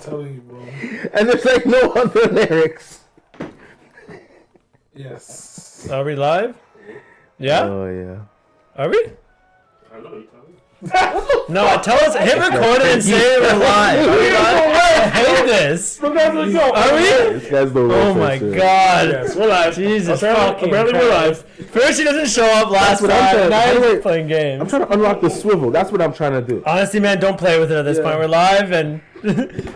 telling you, bro. And there's like no other lyrics. Yes. Are we live? Yeah? Oh, yeah. Are we? I don't know. No, tell us, hit record and say we're live. Are we live? I hate this. Are we? This guy's the worst. Oh my god. Yes, we're live. Jesus Apparently fucking we're Christ. live. First he doesn't show up last what I'm time. trying- Now anyway, he's playing games. I'm trying to unlock the swivel. That's what I'm trying to do. Honestly, man, don't play with it at this Yeah. point. We're live and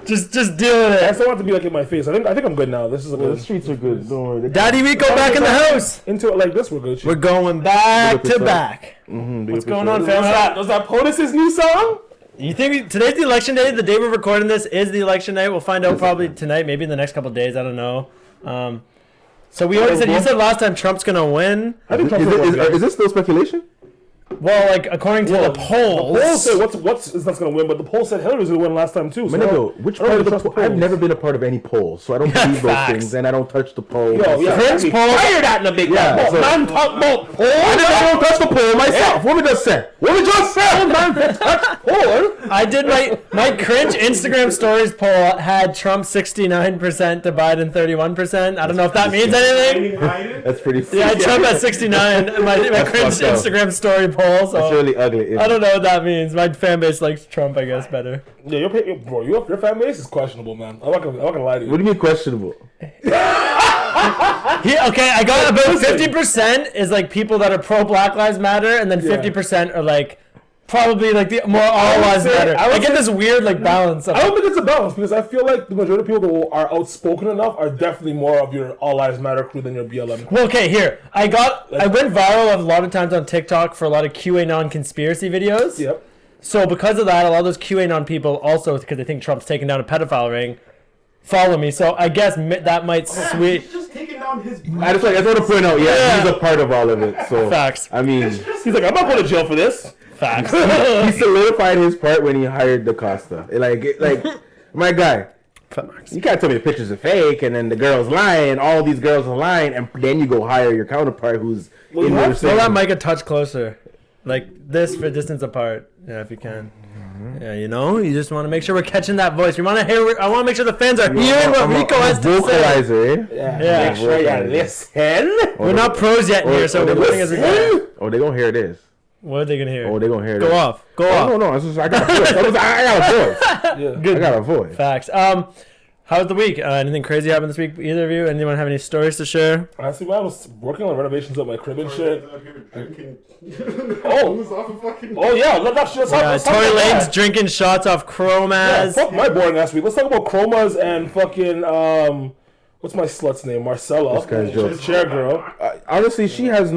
just deal with I it. still want it to be like in my face. I think I'm good now. This is a The good. streets are good. Don't worry. Daddy Rico back in the house. Into it like this, we're good. We're going back to back. What's going on, fam? Was that POTUS's new song? You think today's the election day? The day we're recording this is the election night. We'll find out probably tonight, maybe in the next couple of days. I don't know. So we already said. You said last time Trump's gonna win. I think Trump's gonna win. Is this still speculation? Well, like according to the polls. The poll said what's is not going to win, but the poll said Hillary was going to win last time too. So Which part of the poll? I've never been a part of any polls, so I don't believe those Facts. things, and I don't touch the poll. Cringe poll. Fire that in the big Yeah, so- man talk about poll. I don't touch the poll myself. What we just said? Man touch poll. I did my cringe Instagram stories poll had Trump 69% to Biden 31%. I don't know if that means anything. That's pretty. Yeah, I had Trump at 69. My cringe fucked up. Instagram story poll. So That's really ugly. I don't know what that means. My fan base likes Trump, I guess, better. Yeah, your fan base is questionable, man. I'm not gonna lie to you. What do you mean questionable? Okay, I got about 50% is like people that are pro Black Lives Matter, and then 50% are like probably like the more all lives matter. I get this weird like balance. I don't think it's a balance because I feel like the majority of people that are outspoken enough are definitely more of your All Lives Matter crew than your BLM. Well, okay, here I went viral a lot of times on TikTok for a lot of QAnon conspiracy videos. Yep. So because of that, a lot of those QAnon people also, because they think Trump's taking down a pedophile ring, follow me. So I guess that might sweet. He's just taking down his. I just want to point out, he's a part of all of it. So Facts. I mean, He's like, I'm not going to jail for this. Facts. he solidified his part when he hired DaCosta. Like my guy. Facts. You can't tell me the pictures are fake, and then the girl's lying. All these girls are lying, and then you go hire your counterpart who's in there. Throw that mic a touch closer, like this for distance apart. Yeah, if you can. Yeah, you just want to make sure we're catching that voice. We want to hear. I want to make sure the fans are hearing what Rico has to say. Vocalizer, eh? Yeah. Make sure you listen. We're not pros yet here, so we're learning as we go. Oh, they gonna hear this. What are they gonna hear? Oh, they gonna hear this. Go off. Go off. No. I got a voice. I got a voice. Yeah. Good. I got a voice. Facts. How's the week? Anything crazy happened this week? Either of you? Anyone have any stories to share? Honestly, man, I was working on renovations at my crib and shit. Oh yeah, let's talk Tory about Lane's that. drinking shots off Yeah, Chromas. fuck my boring ass week. Let's talk about chromas and fucking what's my slut's name? Marcella. This guy's jokes. Chair girl. Honestly, she has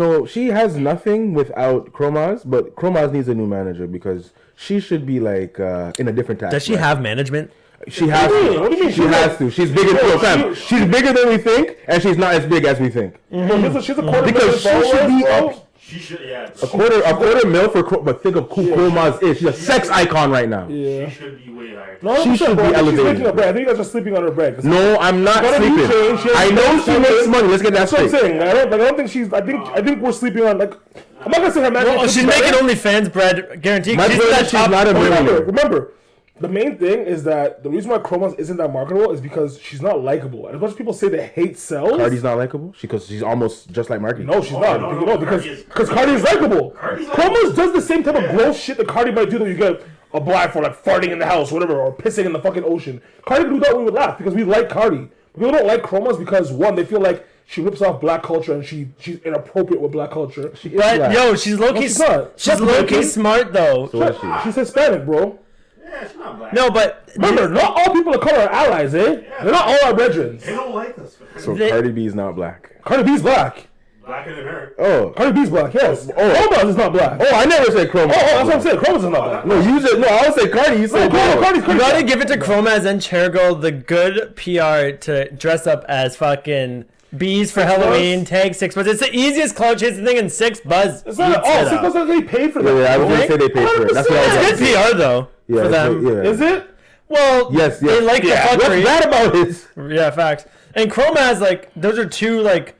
nothing without Chromas, but Chromas needs a new manager because she should be like in a different tax. Does she have management? She has to. What do you mean? She has to. She's bigger than fam. She's bigger than we think, and she's not as big as we think. She's a quarter Because she should be up She should, yeah. a quarter mil for. But think of who Chromas is. She's a sex icon right now. Yeah. She should be way higher. No, She should be elevated. She's making her bread. I think you guys are sleeping on her bread. No, I'm not What have you sleeping. changed? She has I know she no makes money. Let's get that That's what I'm straight. saying. I don't think she's. I think we're sleeping on like. I'm not gonna say her management. Well, she's making OnlyFans bread, guaranteed. My She's brother, that she's top. not a millionaire. Remember, the main thing is that the reason why Chromas isn't that marketable is because she's not likable. And as much as people say that hate sells, Cardi's not likable because she's almost just like Marky. no, she's not. no, Because Cardi Cardi is likable. Cardi's Chromas does the same type of gross shit that Cardi might do that you get a black for like farting in the house, whatever, or pissing in the fucking ocean. Cardi could do that, we would laugh because we like Cardi. People don't like Chromas because one, they feel like she rips off black culture and she's inappropriate with black culture. But yo, she's low key. she's not. She's low key smart though. So what is she? She's Hispanic, bro. Yeah, she's not black. No, but Remember, not all people of color are allies, eh? They're not all our brethren. They don't like us. So They- Cardi B is not black. Cardi B's black. Blacker than her. Oh. Cardi B's black, yes. Chromas is not black. Oh, I never said Chromas. That's what I'm saying. Chromas is not black. No, you said no. I would say Cardi. You said Cardi's you gotta give it to Chromas and Chairgirl the good PR to dress up as fucking bees for Halloween. Tag 6 Buzz. It's the easiest cloud chasing thing in 6 Buzz. It's not all. You'd set up. 6 they paid for that. Yeah, I was gonna say they paid for it. That's what I was It's gonna good say. PR though Yeah, for them. yeah. Is it? Well, Yes, they yes. like the What's fuckery. bad about it? Yeah, facts. And Chromas, like, those are two like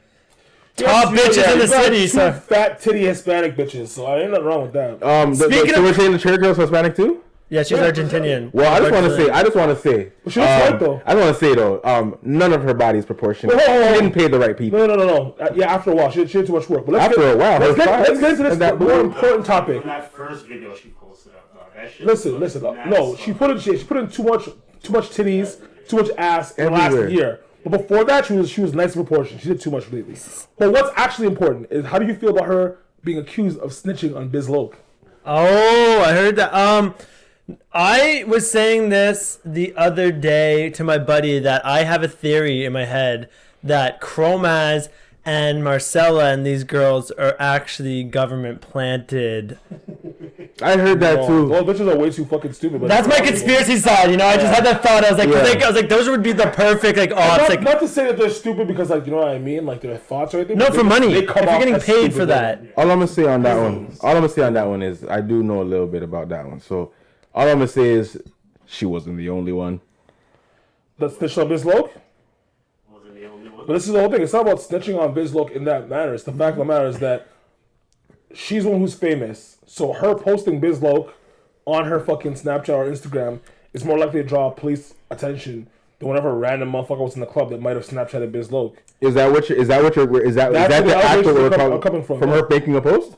top bitches in the city. Two So fat titty Hispanic bitches. So I ain't nothing wrong with that. So Speaking we're of- saying the church girl's Hispanic too? Yeah, she's Argentinian. Well, I just want to say. She looks white though. I want to say though, none of her body is proportionate. Wait, hold on. She didn't pay the right people. No. Yeah, after a while, she did too much work. But let's After a while, let's her get into this thighs- more important topic. In that first video she posted up, that shit. Listen. No, she put in too much titties, too much ass in the last Everywhere. year. But before that, she was nice in proportion. She did too much lately. But what's actually important is how do you feel about her being accused of snitching on Biz Loke? Oh, I heard that. I was saying this the other day to my buddy that I have a theory in my head that Chromaz and Marcella and these girls are actually government planted. I heard that too. Well, bitches are way too fucking stupid. But That's my conspiracy side, you know. I just had that thought. I was like, those would be the perfect like. Oh, it's like not to say that they're stupid because like you know what I mean, like their thoughts or anything. no but for money. They If come you're off getting as paid stupid, for that. All I'm gonna say on that one is I do know a little bit about that one. So all I'm gonna say is she wasn't the only one. The snitch on Biz Loke. Wasn't the only one. But this is the whole thing. It's not about snitching on Biz Loke in that manner. It's the fact of the matter is that she's the one who's famous. So her posting Biz Loke on her fucking Snapchat or Instagram is more likely to draw police attention than whatever random motherfucker was in the club that might have Snapchatted Biz Loke. Is that the where the actual allegations are coming from, her making a post?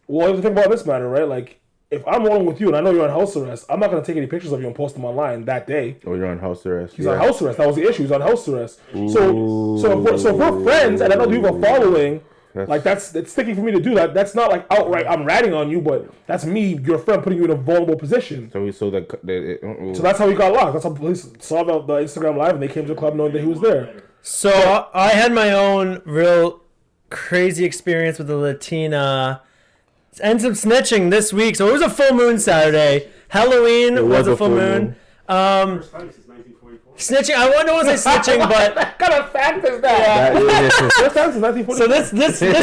Well, you have to think about this matter, right? Like, if I'm rolling with you and I know you're on house arrest, I'm not going to take any pictures of you and post them online that day. Oh, you're on house arrest. He's on house arrest. That was the issue. He's on house arrest. So if we're friends and I know you have a following, it's sticky for me to do that. That's not like outright I'm ratting on you, but that's me, your friend, putting you in a vulnerable position. So that's how he got locked. That's how police saw the Instagram live and they came to the club knowing that he was there. So I had my own real crazy experience with a Latina and some snitching this week. So it was a full moon Saturday. Halloween was a full moon. First time since 1944. Snitching. I don't want to say snitching, but What kind of fact is that? First time since 1940. so this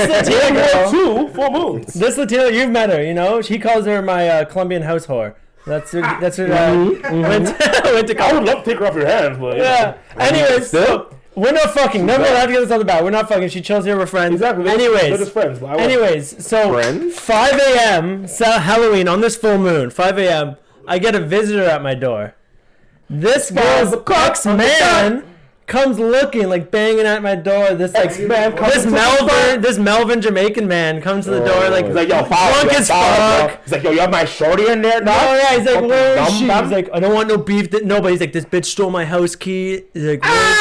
Latina girl, two full moons. this Latina, you've met her. You know, she calls her my Colombian house whore. That's her. Went to I college. would love to take her off your hands, but Yeah. Anyways, so we're not fucking. No, I have to get this out of the bat. We're not fucking. She chills here. We're friends. Exactly. They're Anyways, just friends. But I won't. Anyways, so Friends? 5 a.m. Halloween on this full moon, 5 a.m. I get a visitor at my door. This guy's ex-man comes looking like banging at my door. This like Ex-man comes this to Melvin Jamaican man comes to the door like He's like, yo, drunk as fuck. He's like, yo, you have my shorty in there, dog? Oh yeah, he's like, Fucking where is dumb she? dumb. He's like, I don't want no beef. No, but he's like, this bitch stole my house key. He's like, where's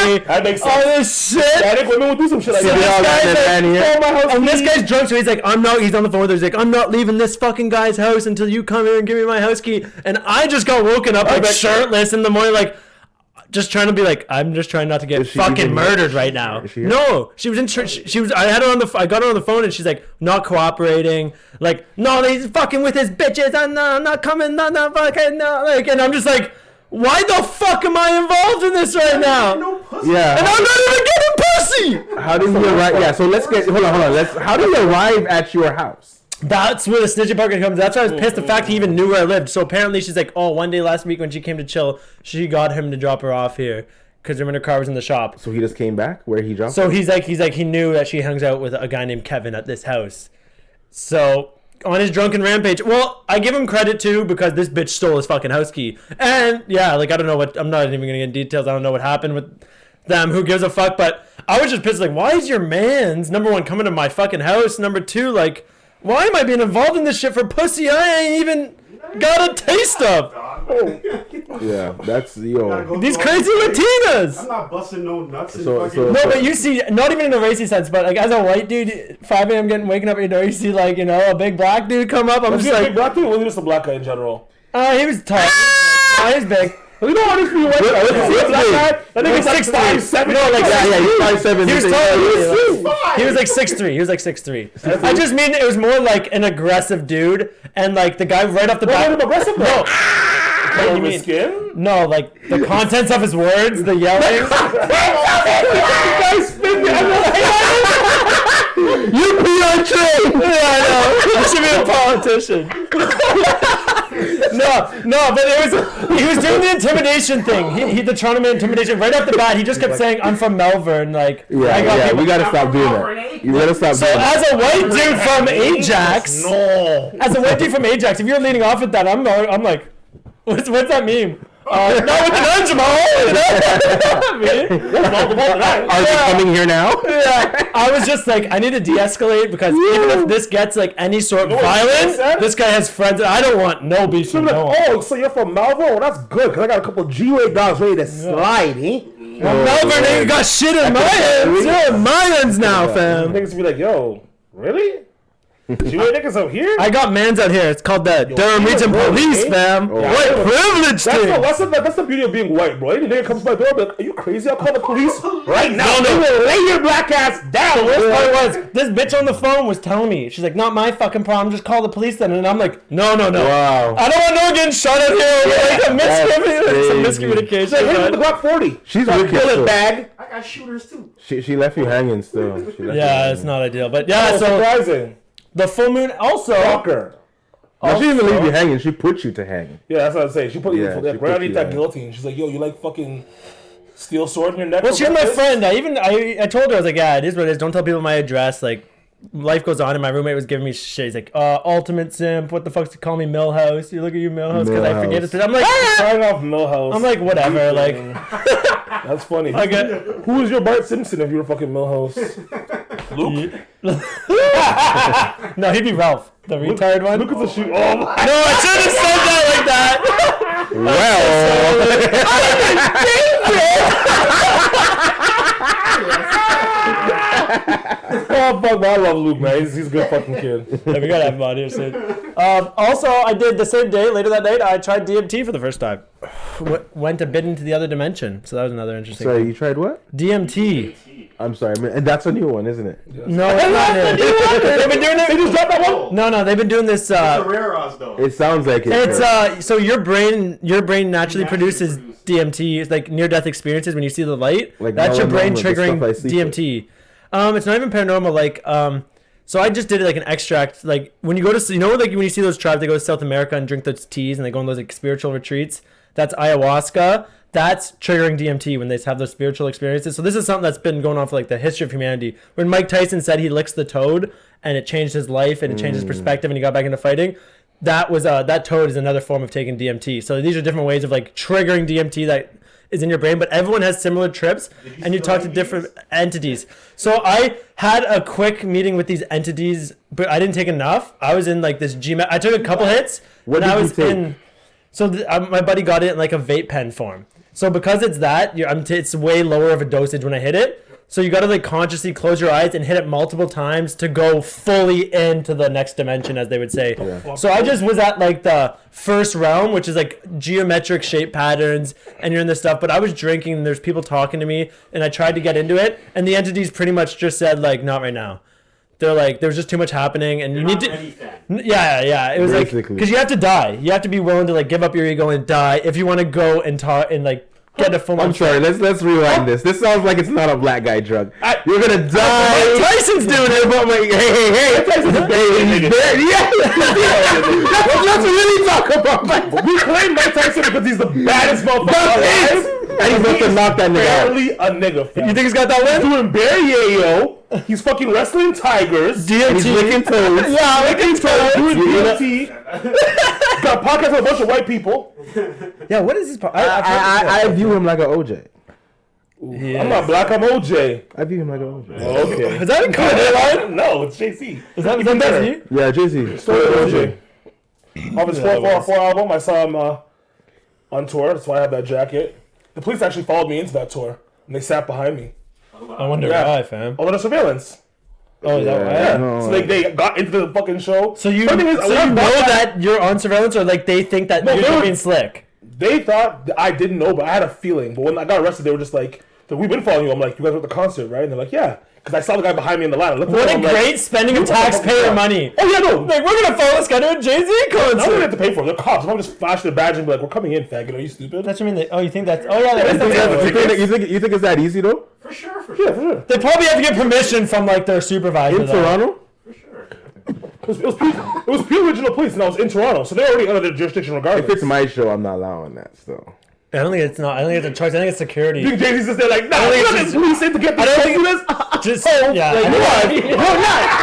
she? That makes sense. All this shit. I think women would do some shit like So that. this guy's like, Stole my house and this key. guy's drunk, so he's like, he's on the phone with her. He's like, I'm not leaving this fucking guy's house until you come here and give me my house key. And I just got woken up like bet- shirtless in the morning, like, just trying to be like, I'm just trying not to get she fucking even- murdered right now. Is she here? No, she was in church. She was. I got her on the phone, and she's like, not cooperating. Like, no, he's fucking with his bitches. I'm not coming. Not fucking. No. Like, and I'm just like, why the fuck am I involved in this right now? No pussy. Yeah. And I'm not even getting pussy. How did he arrive? Yeah. So let's get. Hold on. How did he arrive at your house? That's where the snitching part comes. That's why I was pissed. The fact he even knew where I lived. So apparently she's like, oh, one day last week when she came to chill, she got him to drop her off here because her car was in the shop. So he just came back where he dropped. So he's like, he knew that she hangs out with a guy named Kevin at this house. So on his drunken rampage, well, I give him credit too because this bitch stole his fucking house key. And yeah, like I don't know what. I'm not even gonna get in details. I don't know what happened with them. Who gives a fuck? But I was just pissed. Like, why is your man's number one coming to my fucking house? Number two, like, why am I being involved in this shit for pussy I ain't even got a taste of? Yeah, that's yo. These crazy Latinas. I'm not busting no nuts and So- fucking. No, but you see, not even in a racy sense, but like as a white dude, 5 a.m. waking up at your door, you see like, you know, a big black dude come up. I'm Was just he a like, big black dude or was he just a black guy in general? he was tall. He's big. You know what it is for you white guy? Look at black guy. That nigga's like 6'3". 5'7". No, like Yeah, he's 5'7". He was tall. He was like Fine. 6'3". He was like 6'3". I just mean it was more like an aggressive dude, and like the guy right off the What bat. kind of aggressive No. though? What do you Over mean? his skin? No, like the contents of his words, the yelling. Guys, spin You peed on train. Yeah, I know. I should be a politician. No, but he was doing the intimidation thing. He the Toronto man intimidation right off the bat. He just kept saying, "I'm from Melbourne." Like, Yeah, we gotta stop doing that. You gotta stop So doing that. as a white dude from Ajax, if you're leading off with that, I'm like, what's that mean? Not with the guns, Jamal. Are they coming here now? Yeah, I was just like, I need to de-escalate because even if this gets like any sort of violent, this guy has friends. I don't want no beef. So, so you're from Melbourne? Well, that's good, because I got a couple of G-Way dogs ready to slide, eh? Well, Melbourne ain't got shit in my hands. You're in my hands now, fam. Niggas be like, yo, really? G-Way niggas out here? I got mans out here. It's called the Durham Region Police, fam. White privilege thing. That's the beauty of being white, bro. Any nigga comes to my door, I'm like, are you crazy? I'll call the police right now. No. They will lay your black ass down. The worst part was, this bitch on the phone was telling me, she's like, not my fucking problem, just call the police then. And I'm like, no. Wow. I don't want no one getting shot out here over like a miscommunication. Like, hit with the Glock 40. She's got a wicked, bullet so. bag. I got shooters too. She left you hanging still. Yeah, it's not ideal. But yeah, so surprising. the full moon also... Fucker. No, she didn't leave you hanging. She put you to hang. Yeah, that's what I'm saying. She put you Yeah, she right put underneath you that there. guillotine. She's like, yo, you like fucking steel sword in your neck? Well, for she's my breakfast? friend. I told her, I was like, yeah, it is what it is. Don't tell people my address. Like, life goes on, and my roommate was giving me shit. He's like, ultimate simp. What the fuck's he call me, Millhouse? You look at you, Millhouse, because I forget it. I'm like, Starting off Millhouse. I'm like, whatever. Like, that's funny. okay. Who was your Bart Simpson if you were fucking Millhouse? Luke? No, he'd be Ralph, the retired one. Look at the shoe. Oh my. No, I should have said that like that. Oh fuck, man, I love Luke, man. He's a good fucking kid. Yeah, we gotta have him on here soon. Also, I did the same day, later that night, I tried DMT for the first time. Went a bit into the other dimension, so that was another interesting Sorry, thing. you tried what? DMT. I'm sorry, and that's a new one, isn't it? No, it's not new. They've been doing it. They just dropped that one? No, they've been doing this. It's a rare Oz though. It sounds like it. It's so your brain naturally produces DMT. It's like near-death experiences when you see the light. Like that's your brain melanoma, the triggering stuff I sleep with. DMT. It's not even paranormal. Like so I just did it like an extract. Like when you go to like when you see those tribes, they go to South America and drink those teas and they go on those like spiritual retreats. That's ayahuasca. That's triggering DMT when they have those spiritual experiences. So this is something that's been going on for like the history of humanity. When Mike Tyson said he licks the toad and it changed his life and it changed his perspective and he got back into fighting, that was that toad is another form of taking DMT. So these are different ways of like triggering DMT that is in your brain, but everyone has similar trips and you talk to different entities. So I had a quick meeting with these entities, but I didn't take enough. I was in like this GMAT. I took a couple hits. What and did I you was take? in. So my buddy got it in like a vape pen form. So because it's that, it's way lower of a dosage when I hit it. So you got to like consciously close your eyes and hit it multiple times to go fully into the next dimension, as they would say. Yeah. So I just was at like the first realm, which is like geometric shape patterns, and you're in this stuff. But I was drinking, and there's people talking to me, and I tried to get into it, and the entities pretty much just said like, not right now. They're like, there's just too much happening, and you need to. Yeah. It was basically like because you have to die. You have to be willing to like give up your ego and die if you want to go and talk and like. Get a full. I'm sorry. Let's rewind this. This sounds like it's not a black guy drug. You're gonna die. Mike Tyson's doing it, but like, hey. Tyson's yeah. Let's really talk about. We claim Mike Tyson because he's the baddest motherfucker alive. And he's about to knock that nigga out. Barely a nigga. Fam. You think he's got that win? Doing bare yayo. He's fucking wrestling tigers. DMT. And he's licking toes. Yeah, licking toes. Doing DMT. Got a podcast with a bunch of white people. Yeah, what is this? I view him like an OJ. I'm not black, I'm OJ. I view him like an OJ. Okay. Is that a Kanye line? No, it's JC. Is that you? Yeah, Jay-Z. Story of OJ. Off his 444 album, I saw him on tour. That's why I have that jacket. The police actually followed me into that tour, and they sat behind me. I wonder why, fam. All under surveillance. Oh, is that right? Yeah. No. So they got into the fucking show. So you know that you're on surveillance, or like they think that you're being slick? They thought that I didn't know, but I had a feeling. But when I got arrested, they were just like, "We've been following you." I'm like, "You guys were at the concert, right?" And they're like, "Yeah." Because I saw the guy behind me in the line. What a great spending of taxpayer money. Oh, yeah, no. Like, we're going to follow this guy to a Jay-Z concert. I don't have to pay for it. They're cops. I'm going to just flash their badge and be like, "We're coming in, faggot. Are you stupid?" That's what I mean. You think that's... Oh, yeah, that is You think it's that easy though? For sure. Yeah, for sure. They probably have to get permission from like their supervisor. In though. Toronto? For sure. It was pure original police, and I was in Toronto, so they're already under their jurisdiction regardless. If it's my show, I'm not allowing that still. I don't think it's not. I don't think it's a choice. I think it's security. You think Jay-Z's just there like, nah, I think we're it's not just- police in to get the Just Like, yeah. I think-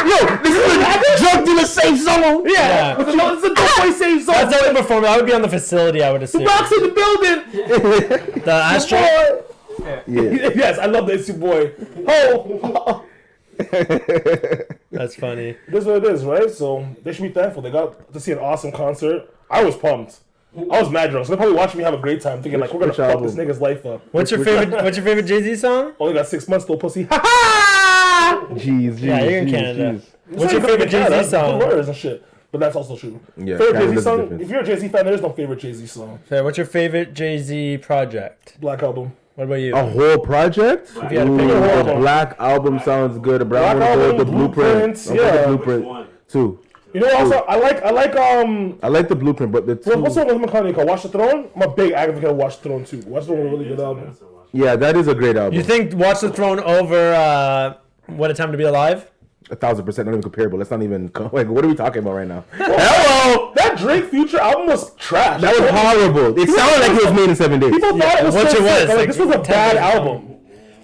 Yo, this is a drug dealer safe zone. Yeah. It's a dope safe zone. That's how they perform. I would be on the facility. I would assume. Rocks in the building. The ashtray. Yeah. Yes, I love this boy. Oh, That's funny. this is what it is, right? So they should be thankful. They got to see an awesome concert. I was pumped. I was mad drunk. So they're probably watching me have a great time, thinking like, we're gonna Which fuck album? this nigga's life up. What's your favorite Jay-Z song? Only got 6 months, still pussy. Ha ha! Jeez, Yeah, you're in Canada. It's What's your not even favorite Canada, Jay-Z that's song? good words and shit. But that's also true. Yeah, Favorite Canada's Jay-Z the song? difference. If you're a Jay-Z fan, there is no favorite Jay-Z song. Fair. What's your favorite Jay-Z project? Black Album. What about you? A whole project? If you had to pick Ooh, a the album. Black Album sounds good. The Brown Black one good. Album, The Blueprint. Blueprints, I'll put yeah. the Which Blueprint one? too. You know what also? I like I like the Blueprint, but the two. what's the one with Kanye called Watch the Throne? I'm a big advocate of Watch the Throne too. Watch the Throne is a really good album. Yeah, that is a great album. You think Watch the Throne over What a Time to Be Alive? 1,000% not even comparable. That's not even like. What are we talking about right now? Hello! That Drake Future album was trash. That was horrible. It sounded like it was made in 7 days. People thought it was Which so it was, sick. I'm like, like, this was a 10 bad days. album.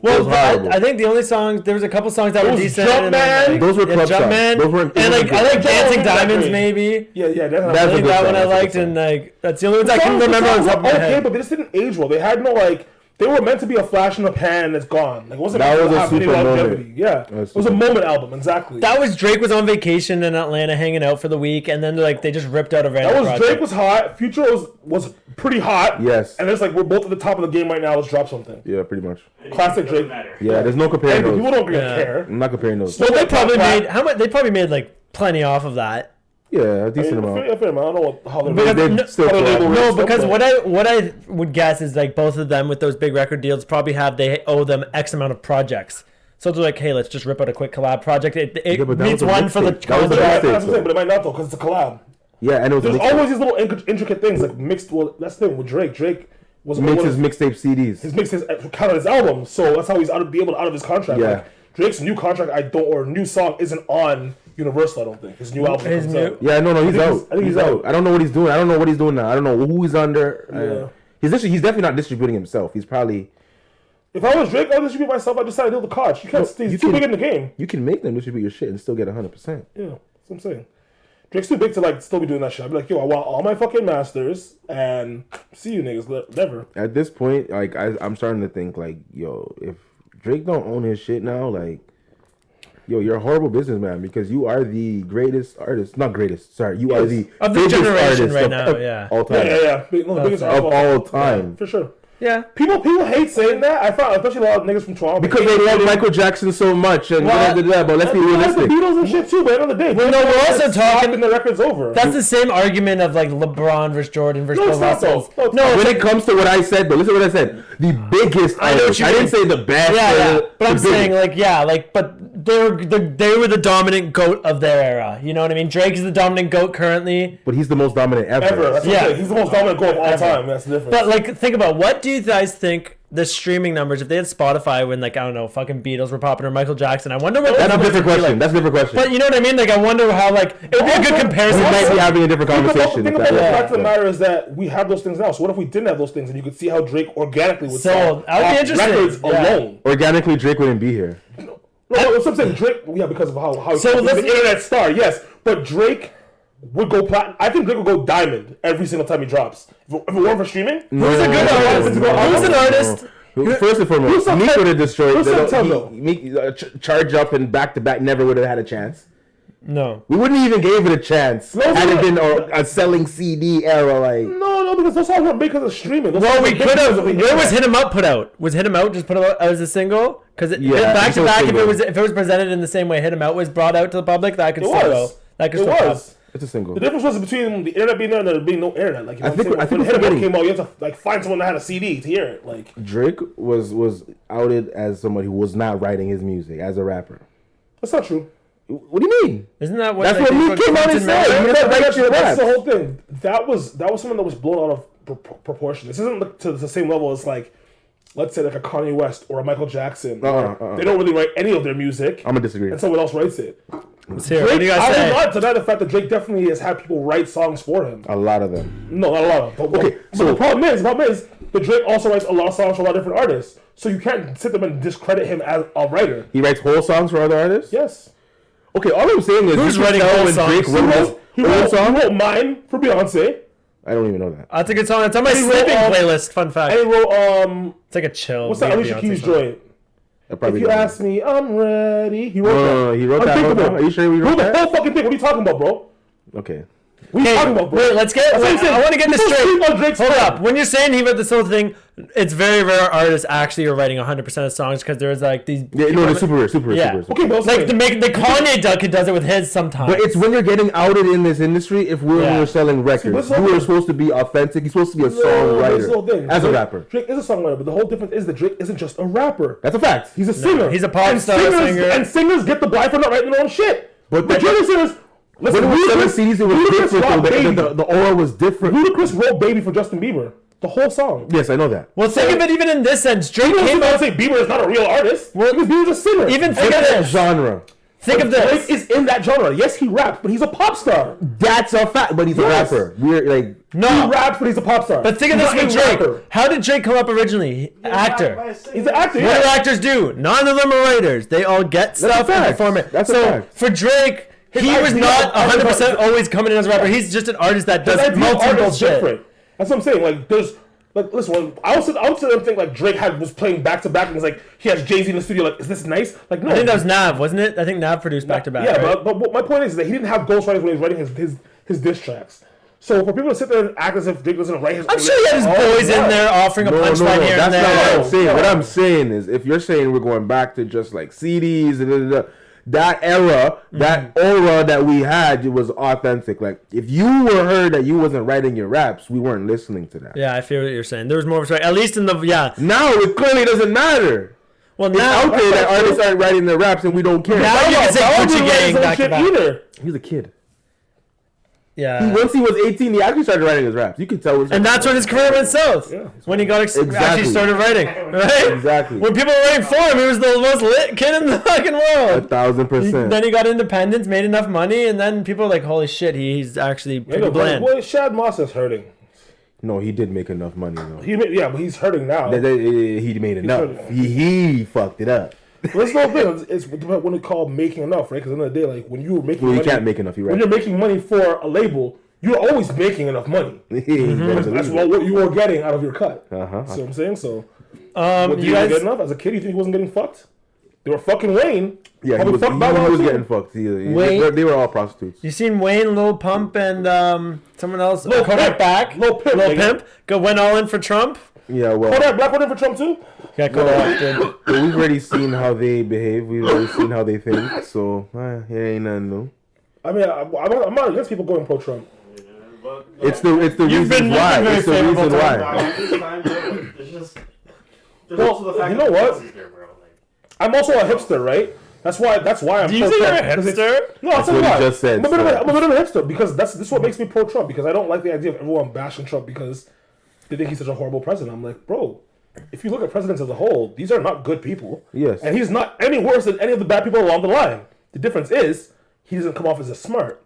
Well, was horrible. I think the only songs, there was a couple songs that were was decent. Jumpman. and then, Those were club songs. Jumpman. Those weren't- And those like, were I like good. Dancing Jumpman was Diamonds great. maybe. Yeah, That's I a think good that song, one I that's a liked, good and like that's the only ones I can The remember on songs top of were my okay, head. but they just didn't age well. They had no like. They were meant to be a flash in the pan and it's gone. Like it wasn't That meant was to a have any super moment. longevity. Yeah, That was it was a super- moment album. Exactly. That was Drake was on vacation in Atlanta, hanging out for the week, and then like they just ripped out a random That was project. Drake was hot. Future was pretty hot. Yes. And it's like we're both at the top of the game right now. Let's drop something. Yeah, pretty much. Classic Drake. Yeah, there's no comparing And people those. don't really Yeah. care. I'm not comparing those. Well, they probably Black- made how much? They probably made like plenty off of that. Yeah, a decent amount. I don't know how they're Because- They no- still how the label collab. No, rates them, because but- what I would guess is like both of them with those big record deals probably they owe them X amount of projects. So they're like, hey, let's just rip out a quick collab project. It Yeah, but that meets was a one for the mixtape. That was a Yeah, contract. that's what I'm saying, but it might not though, because it's a collab. Yeah, and it was There's mixed. always these little intricate things like mixed. Well, that's the thing with Drake. Drake was He makes one his of mixtape CDs. his mixes count his album, so that's how he's be able to out of his contract. Yeah. Like, Drake's new contract, or new song isn't on Universal. I don't think his new album His comes new- out. Yeah, no, he's out. I think he's out. I don't know what he's doing. I don't know what he's doing now. I don't know who he's under. Yeah. He's definitely not distributing himself. He's probably. If I was Drake, I'd distribute myself. I decided to deal the cards. You can't. He's you too can- big in the game. You can make them distribute your shit and still get 100%. Yeah, that's what I'm saying. Drake's too big to like still be doing that shit. I'd be like, yo, I want all my fucking masters and see you niggas never. At this point, like I'm starting to think like, yo, if Drake don't own his shit now, like, yo, you're a horrible businessman because you are the greatest artist. Not greatest. Sorry, you are the Of the biggest generation artist right of now, yeah. all time Yeah. The biggest of all time. for sure. Yeah. People hate saying that. I found, especially a lot of niggas from Toronto, Because they love Michael Jackson so much and Well, blah, blah, blah, but let's be They like the realistic. Beatles and shit too. But at the end of the day, Well, no, we're also talking- the record's over. That's the same argument of like LeBron versus Jordan versus No, Bill it's not though. Russell. No, it's No, not. it's When like, it comes to what I said, but listen to what I said. The biggest I know what artist. you I didn't mean. say the best. yeah. But I'm the saying biggest. like but they were the dominant goat of their era. You know what I mean? Drake is the dominant goat currently. But he's the most dominant ever. Ever. That's what Yeah. I'm saying. He's the most dominant goal of all time. That's the difference. But like, think about what do you guys think the streaming numbers if they had Spotify when like I don't know fucking Beatles were popping or Michael Jackson? I wonder what the That's a numbers different would be question. like. That's a different question. But you know what I mean? Like I wonder how like it would be a good we comparison. might be having a different conversation. Think if about that- the fact of the matter is that we have those things now. So what if we didn't have those things and you could see how Drake organically would So, sell that would be off interesting. records Yeah. alone? Organically, Drake wouldn't be here. No, that's what I'm saying. Drake, yeah, because of how So he's let's- an internet star, yes. But Drake would go platinum. I think Drake would go diamond every single time he drops. If it weren't for streaming, Who's a good artist? Who's an artist? First and foremost, Who's Meek would have destroyed. who's September? Meek charge up and back to back never would have had a chance. No. We wouldn't even give it a chance No, had it no. been a selling CD era. Like no, because those songs weren't made because of streaming. Those Well, songs we were made could because have. of the Where was internet. Hit 'Em Up put out? Was Hit 'Em Out just put out as a single? Because Yeah, back it's to a back, single. if it was presented in the same way Hit 'Em Out was brought out to the public, that could It still go. was. That could It still pop. was. it's a single. The difference was between the internet being there and there being no internet. Like, you know I think- what I'm I think saying? When we're Hit 'Em Up forgetting- came out, you have to like find someone that had a CD to hear it. Like, Drake was outed as somebody who was not writing his music as a rapper. that's not true. What do you mean? Isn't that what? That's like, what they Meek put came out and Clinton said. Miller? You gotta write your That's raps. the whole thing. That was something that was blown out of proportion. This isn't to the same level as like let's say like a Kanye West or a Michael Jackson. They Uh-uh. don't really write any of their music. I'm gonna disagree. And someone else writes it. Let's hear it. What do you guys I will say? not deny the fact that Drake definitely has had people write songs for him. A lot of them. No, not a lot of them. Okay, But so- the problem is that Drake also writes a lot of songs for a lot of different artists. So you can't sit there and discredit him as a writer. He writes whole songs for other artists. Yes. Okay, all I'm saying is Who's you can writing tell whole when songs? Drake wrote He his whole wrote song. Mine for Beyonce. I don't even know that. That's a good song. It's on my And he wrote, sleeping playlist. Fun fact. And he wrote It's like a chill. what's that weird Alicia Beyonce Keys song. joint? I If probably you don't. ask me, I'm ready. He wrote that. He wrote that whole Unthinkable. song? Are you sure he wrote the that? whole fucking thing. What are you talking about, bro? Okay. What are you Okay, talking about, bro? wait, let's get. That's what I'm saying. I want to get this People straight. sleep on Drake's Hold pen. up. When you're saying he wrote this whole thing, it's very rare artists actually are writing 100% of songs because there's like these. Yeah, no, it's super rare, super rare, Yeah. super rare. Okay, but Like the Kanye duck, he does it with his sometimes. But it's when you're getting outed in this industry. If we're Yeah. selling this records, is you what- are supposed to be authentic. You're supposed to be a No, this is the whole songwriter thing. as a Drake- rapper. Drake is a songwriter, but the whole difference is that Drake isn't just a rapper. That's a fact. He's a singer. he's a pop And star singers, singer. And singers get the blind for not writing their own shit. But Majority of singers. Listen, when we were selling Ludacris- CDs, it was Ludacris different. wrote Though. Baby. The aura was different. Ludacris wrote Baby for Justin Bieber. The whole song. Yes, I know that. well, think of it even in this sense. Drake People came don't out. say Bieber is not a real artist. Well, because Bieber's a singer. Even think Look of at that this. genre. Think of Drake this. is in that genre. Yes, he raps, but he's a pop star. That's a fact. But he's a Yes. rapper. We're like. He No, raps, but he's a pop star. but think of He's this not with a Drake. rapper. How did Drake come up originally? Actor. He's an actor. What do Yeah. actors do? None of them are writers. They all get stuff and fact. perform it. That's a so fact. for Drake, he idea was of not art is 100% not- always coming in as a rapper. He's just an artist that His does idea of art multiple is shit. different. That's what I'm saying. Like, there's. Like, listen, when I would sit there and think like Drake was playing back to back and it's like he has Jay-Z in the studio. Like, is this nice? Like, no. I think that was Nav, wasn't it? I think Nav produced back to back. Yeah, right? but what my point is that he didn't have ghostwriters when he was writing his diss tracks. So for people to sit there and act as if Drake doesn't write his I'm sure he had his boys in there offering a punchline here and That's not what there. I'm saying. No. What I'm saying is, if you're saying we're going back to just like CDs, that era, that aura that we had, it was authentic. Like, if you were heard that you wasn't writing your raps, we weren't listening to that. Yeah, I feel what you're saying. There was more respect, at least in the Now it clearly doesn't matter. Well, It's now out there that artists aren't writing their raps and we don't care. Now you can say I wouldn't Gucci write Gang his own back to shit back. either. He's a kid. Yeah. Once he was 18, he actually started writing his raps. You could tell. And that's when his career went south. Yeah. When he got actually Exactly. started writing, right? Exactly. When people were writing for him, he was the most lit kid in the fucking world. 1,000%. Then he got independence, made enough money, and then people were like, "Holy shit, he's actually pretty bland." Well, Shad Moss is hurting. No, he did make enough money though. But he's hurting now. He made enough. hurting. He fucked it up. That's the whole thing. It's when it's called making enough, right? Because at the end of the day, like when you were making Well, you money, can't make enough. You're when right. you're making money for a label, you're always making enough money. That's Uh what you were getting out of your cut. huh. See what I'm saying? So, what, You you guys, get enough as a kid? You think he wasn't getting fucked? They were fucking Wayne. Yeah, he Probably was, fucked he Bow Wow was too. getting fucked. Wait. They were all prostitutes. you seen Wayne, Lil Pump, and someone else, Lil Kodak Pimp. Black, Lil Pimp, Lil nigga. Pimp, went all in for Trump. Yeah, well, Kodak Black went in for Trump too. Yeah, Kodak did. we've already seen how they behave. We've already seen how they think. So, it ain't nothing new. I mean, I'm not against people going pro Trump. It's the You've been reason why. very It's the favorable reason to why. Well, you know what? I'm also a hipster, right? That's why I'm Do you pro think you're a Trump. 'cause it's- hipster? No, I'll That's tell you what he why. just said, I'm a bit of a- sir. I'm a bit of a hipster because this is what makes me pro Trump because I don't like the idea of everyone bashing Trump because they think he's such a horrible president. I'm like, bro, if you look at presidents as a whole, these are not good people. Yes. And he's not any worse than any of the bad people along the line. The difference is he doesn't come off as a smart.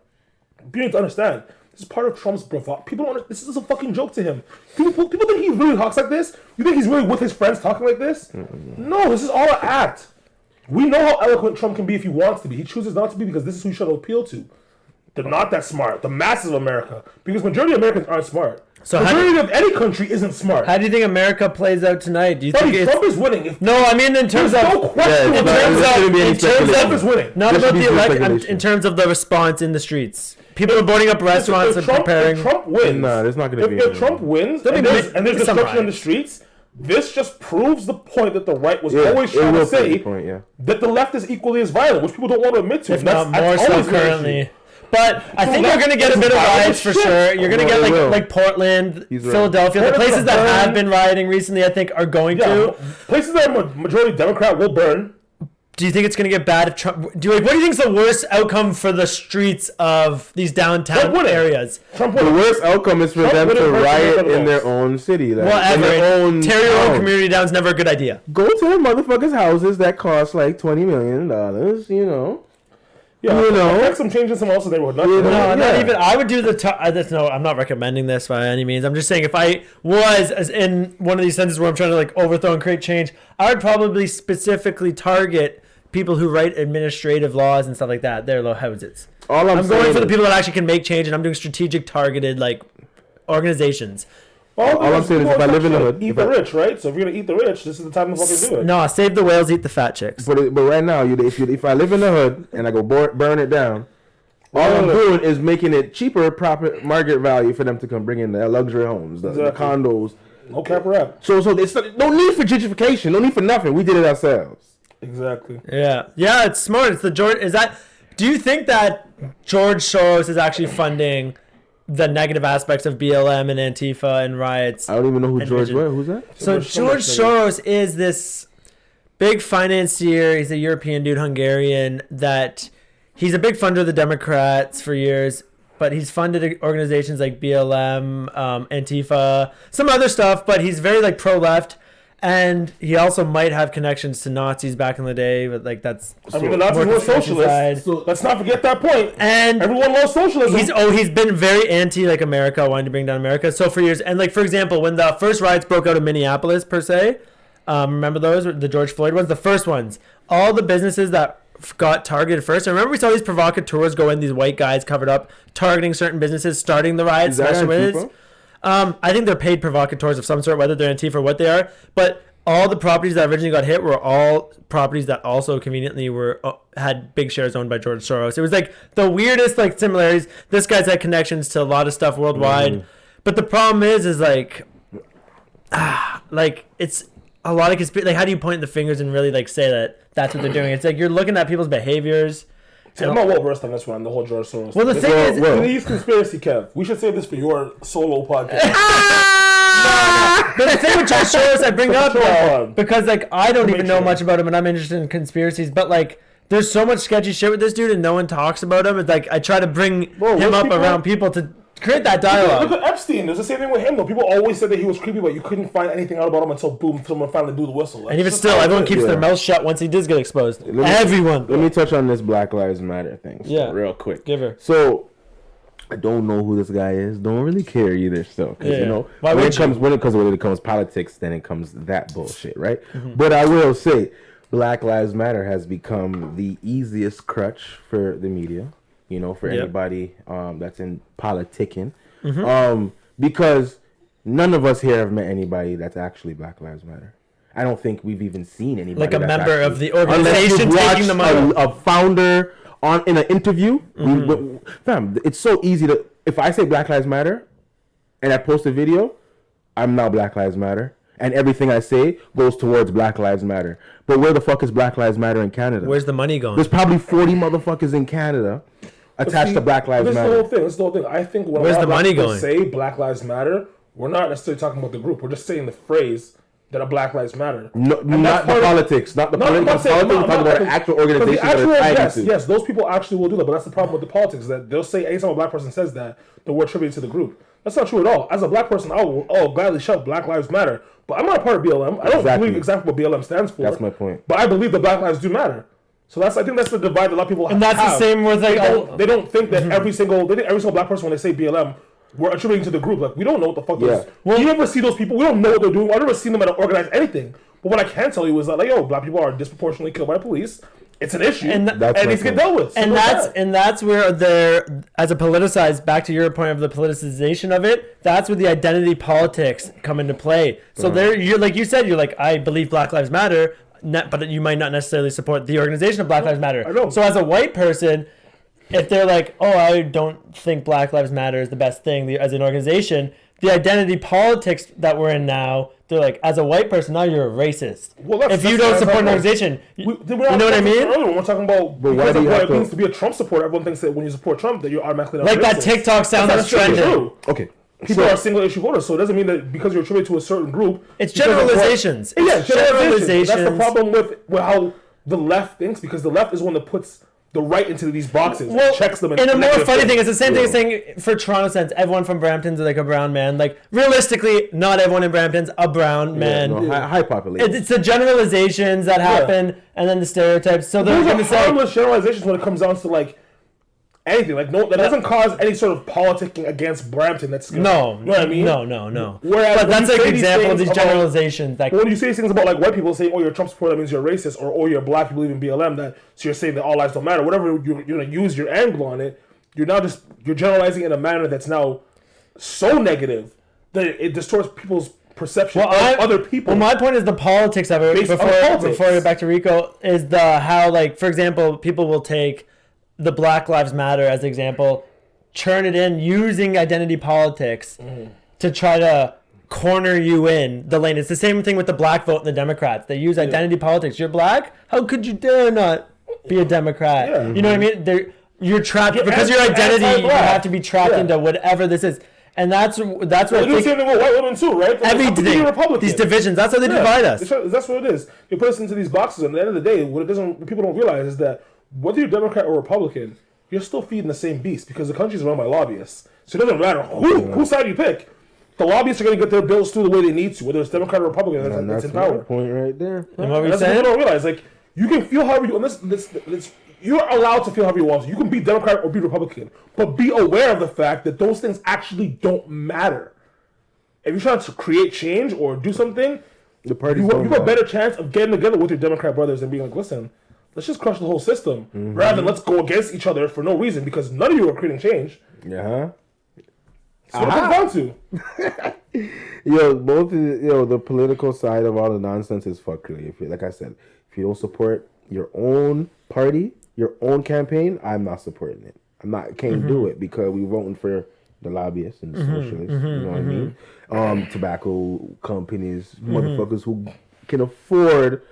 You need to understand. This is part of Trump's bravado. People don't. This is a fucking joke to him. People think he really talks like this. You think he's really with his friends talking like this? No, this is all an act. We know how eloquent Trump can be if he wants to be. He chooses not to be because this is who he should appeal to. They're not that smart. The masses of America, because majority of Americans aren't smart. So majority of any country isn't smart. How do you think America plays out tonight? Do you think Buddy, it's... Trump is winning. If No, I mean in terms there's of... no question, Yeah, in there terms shouldn't be any of... In terms speculation. Trump is of... winning. Not There about should be the no election, speculation. in terms of the response in the streets. People are boarding up restaurants and preparing... If Trump wins, Nah, there's not gonna be If any. Trump wins There'll and be there's some destruction in the riots. streets, this just proves the point that the right was Yeah, always it trying to will prove say the point, yeah. that the left is equally as violent, which people don't want to admit to. If And not more that's so always been an currently. issue. But I think you're going to get a bit of riots for sure. You're going to No, get they will. like Portland, He's right. Philadelphia. The Portland's places gonna that burn. have been rioting recently, I think, are going Yeah, to. places that are majority Democrat will burn. do you think it's going to get bad if Trump... what do you think is the worst outcome for the streets of these downtown areas? The worst outcome is for them to riot in their own city. Like, Whatever. Tear your own community down is never a good idea. Go to the motherfuckers' houses that cost like $20 million, you know. Yeah, you know, affect some change in some else's neighborhood. No, not even. I would do no, I'm not recommending this by any means. I'm just saying if I was as in one of these sentences where I'm trying to like overthrow and create change, I would probably specifically target people who write administrative laws and stuff like that. Their houses. I'm going for the people that actually can make change, and I'm doing strategic, targeted like organizations. All I'm saying is if I live in the hood, eat the rich, right? So if you're gonna eat the rich, this is the time to fucking do it. No, save the whales, eat the fat chicks. But right now, if I live in the hood and I go burn it down, all I'm doing is making it cheaper, proper market value for them to come bring in their luxury homes, the condos. No cap rap. So it's no need for gentrification, no need for nothing. We did it ourselves. Exactly. Yeah, it's smart. It's the George. Do you think that George Soros is actually funding the negative aspects of BLM and Antifa and riots? I don't even know who George was. Who's that? So George Soros is this big financier. He's a European dude, Hungarian, that he's a big funder of the Democrats for years, but he's funded organizations like BLM, Antifa, some other stuff, but he's very like pro-left. And he also might have connections to Nazis back in the day, but like that's. I mean, the Nazis were socialists. So let's not forget that point. And everyone loves socialism. He's been very anti like America, wanting to bring down America. So for years, and like for example, when the first riots broke out in Minneapolis per se, remember those the George Floyd ones, the first ones, all the businesses that got targeted first. I remember we saw these provocateurs go in, these white guys covered up, targeting certain businesses, starting the riots. I think they're paid provocateurs of some sort, whether they're Antifa or what they are. But all the properties that originally got hit were all properties that also conveniently had big shares owned by George Soros. It was like the weirdest like similarities. This guy's had connections to a lot of stuff worldwide. But the problem is like it's a lot of conspiracy. Like, how do you point the fingers and really like say that that's what they're doing? It's like you're looking at people's behaviors. I'm not well versed on this one, the whole George Soros. Well, the thing is, please, conspiracy, Kev. We should save this for your solo podcast. But the thing with George Soros, I bring up though, because like I don't even know much about him, and I'm interested in conspiracies. But like, there's so much sketchy shit with this dude, and no one talks about him. It's like I try to bring him up around people to create that dialogue. Look at Epstein. There's the same thing with him though. People always said that he was creepy, but you couldn't find anything out about him until boom, someone finally blew the whistle. Like, and even still, everyone keeps their mouth shut once he does get exposed. Everyone. Let me touch on this Black Lives Matter thing. Real quick. Give her. So I don't know who this guy is. Don't really care either. Still, because you know, when it comes politics, then it comes that bullshit, right? But I will say, Black Lives Matter has become the easiest crutch for the media. You know, for anybody that's in politicking. Because none of us here have met anybody that's actually Black Lives Matter. I don't think we've even seen anybody like a member of the organization taking the money. A founder in an interview. Fam, it's so easy to. If I say Black Lives Matter, and I post a video, I'm now Black Lives Matter, and everything I say goes towards Black Lives Matter. But where the fuck is Black Lives Matter in Canada? Where's the money going? There's probably 40 motherfuckers in Canada attached to Black Lives Matter. This is the whole thing. I think when where's the money going? Say Black Lives Matter, we're not necessarily talking about the group. We're just saying the phrase that a Black Lives Matter. No, not the politics. Not the politics. We're talking about an actual organization. Yes, those people actually will do that. But that's the problem with the politics, that they'll say anytime a black person says that, the word attributed to the group. That's not true at all. As a black person, I'll gladly shout Black Lives Matter. But I'm not a part of BLM. I don't believe exactly what BLM stands for. That's my point. But I believe the Black Lives do matter. So I think that's the divide a lot of people have. And that's the same with like they don't think that every single black person when they say BLM we're attributing to the group. Like we don't know what the fuck is. Well, you never see those people. We don't know what they're doing. I've never seen them at organize anything. But what I can tell you is that black people are disproportionately killed by police. It's an issue, and it needs to get dealt with. That's where they're as a politicized. Back to your point of the politicization of it. That's where the identity politics come into play. So you're like you said, you're like I believe Black Lives Matter. But you might not necessarily support the organization of Black Lives Matter. I know. So as a white person, if they're like, oh, I don't think Black Lives Matter is the best thing as an organization, the identity politics that we're in now, they're like, as a white person, now you're a racist. Well, if you don't support an organization, you know what I mean? Earlier, when we're talking about because of what it means to be a Trump supporter, everyone thinks that when you support Trump, that you're automatically not like racist. That TikTok sound that's trending. Okay. People are single issue voters, so it doesn't mean that because you're attributed to a certain group. It's generalizations. Generalizations. That's the problem with how the left thinks, because the left is one that puts the right into these boxes, Well, checks them. And a more funny thing is the same thing as saying for Toronto sense, everyone from Brampton's like a brown man. Like realistically, not everyone in Brampton's a brown man. No, high population. It's the generalizations that happen, and then the stereotypes. So they're those going are to say harmless generalizations when it comes down to like anything. Like that doesn't cause any sort of politicking against Brampton. That's good. no, you know what I mean? No. Whereas But that's when like you an say example of these these things about- generalizations. That when you say things about like white people saying, "Oh, you're a Trump supporter," that means you're racist, or "Oh, you're black, you believe in BLM," that so you're saying that all lives don't matter. Whatever you're gonna use your angle on it, you're generalizing in a manner that's now so negative that it distorts people's perception of other people. Well, my point is the politics of it. Based on Before politics. I get back to Rico, is the how like for example, people will take the Black Lives Matter as an example, churn it in using identity politics to try to corner you in the lane. It's the same thing with the black vote and the Democrats. They use identity politics. You're black? How could you dare not be a Democrat? Yeah. You know what I mean? You're trapped because your you're identity. You anti-black. have to be trapped Yeah. into whatever this is, and that's what They I do the think. same thing with white women too, right? Everything. Republican. These divisions. That's how they divide us. That's what it is. You put us into these boxes, and at the end of the day, what people don't realize is that whether you're Democrat or Republican, you're still feeding the same beast because the country's run by lobbyists. So it doesn't matter whose side you pick. The lobbyists are going to get their bills through the way they need to, whether it's Democrat or Republican. and That's that's in my power. point right there. And what were you That's what saying? people don't realize. Like you can feel however you. And this you're allowed to feel however you want to. You can be Democrat or be Republican, but be aware of the fact that those things actually don't matter. If you're trying to create change or do something, The parties you don't have a matter. better chance of getting together with your Democrat brothers and being like, listen, let's just crush the whole system, rather than let's go against each other for no reason because none of you are creating change. Yeah. That's what it comes down to. The political side of all the nonsense is fuckery. Like I said, if you don't support your own party, your own campaign, I'm not supporting it. Can't do it because we're voting for the lobbyists and the socialists. You know what I mean? Tobacco companies, motherfuckers who can afford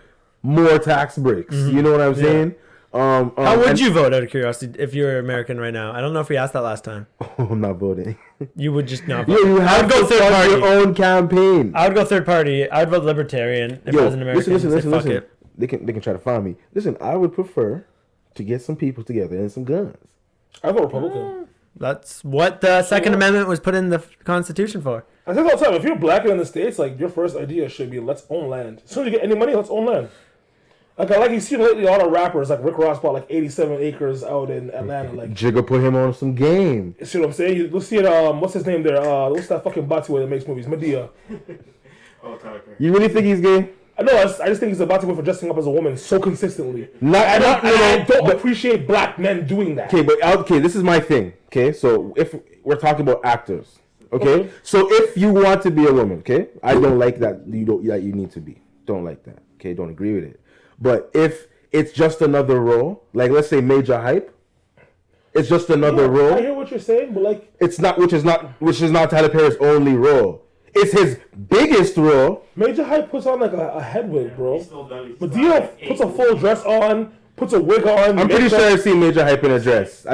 more tax breaks. You know what I'm saying? How would you vote, out of curiosity, if you're American right now? I don't know if we asked that last time. I'm not voting. You would just not Yeah, vote. you I have would go to third fund party. your own campaign. I would go third party. I would vote Libertarian if I was an American. Listen. Fuck it. They can try to find me. Listen, I would prefer to get some people together and some guns. I vote Republican. That's what the Second Amendment was put in the Constitution for. I say all the time, if you're black in the States, like your first idea should be let's own land. As soon as you get any money, let's own land. Like you see lately, all the rappers like Rick Ross bought like 87 acres out in Atlanta. Like, Jigga put him on some game. you see what I'm saying? Let's see it. What's his name there? What's that fucking Batiboy that makes movies? Medea. Oh, Tyler Perry. You really think he's gay? I know. I just think he's a Batiboy for dressing up as a woman so consistently. I don't appreciate black men doing that. Okay, this is my thing. Okay, so if we're talking about actors, okay, so if you want to be a woman, okay, I don't like that you need to be. Don't like that. Okay, don't agree with it. But if it's just another role, like let's say Major Hype, it's just another role. I hear what you're saying, but like It's not, which is not Tyler Perry's only role. It's his biggest role. Major Hype puts on like a head wig, bro. He's still done. Medea puts a full dress on, puts a wig on. I'm pretty makeup. sure I've seen Major Hype in a dress.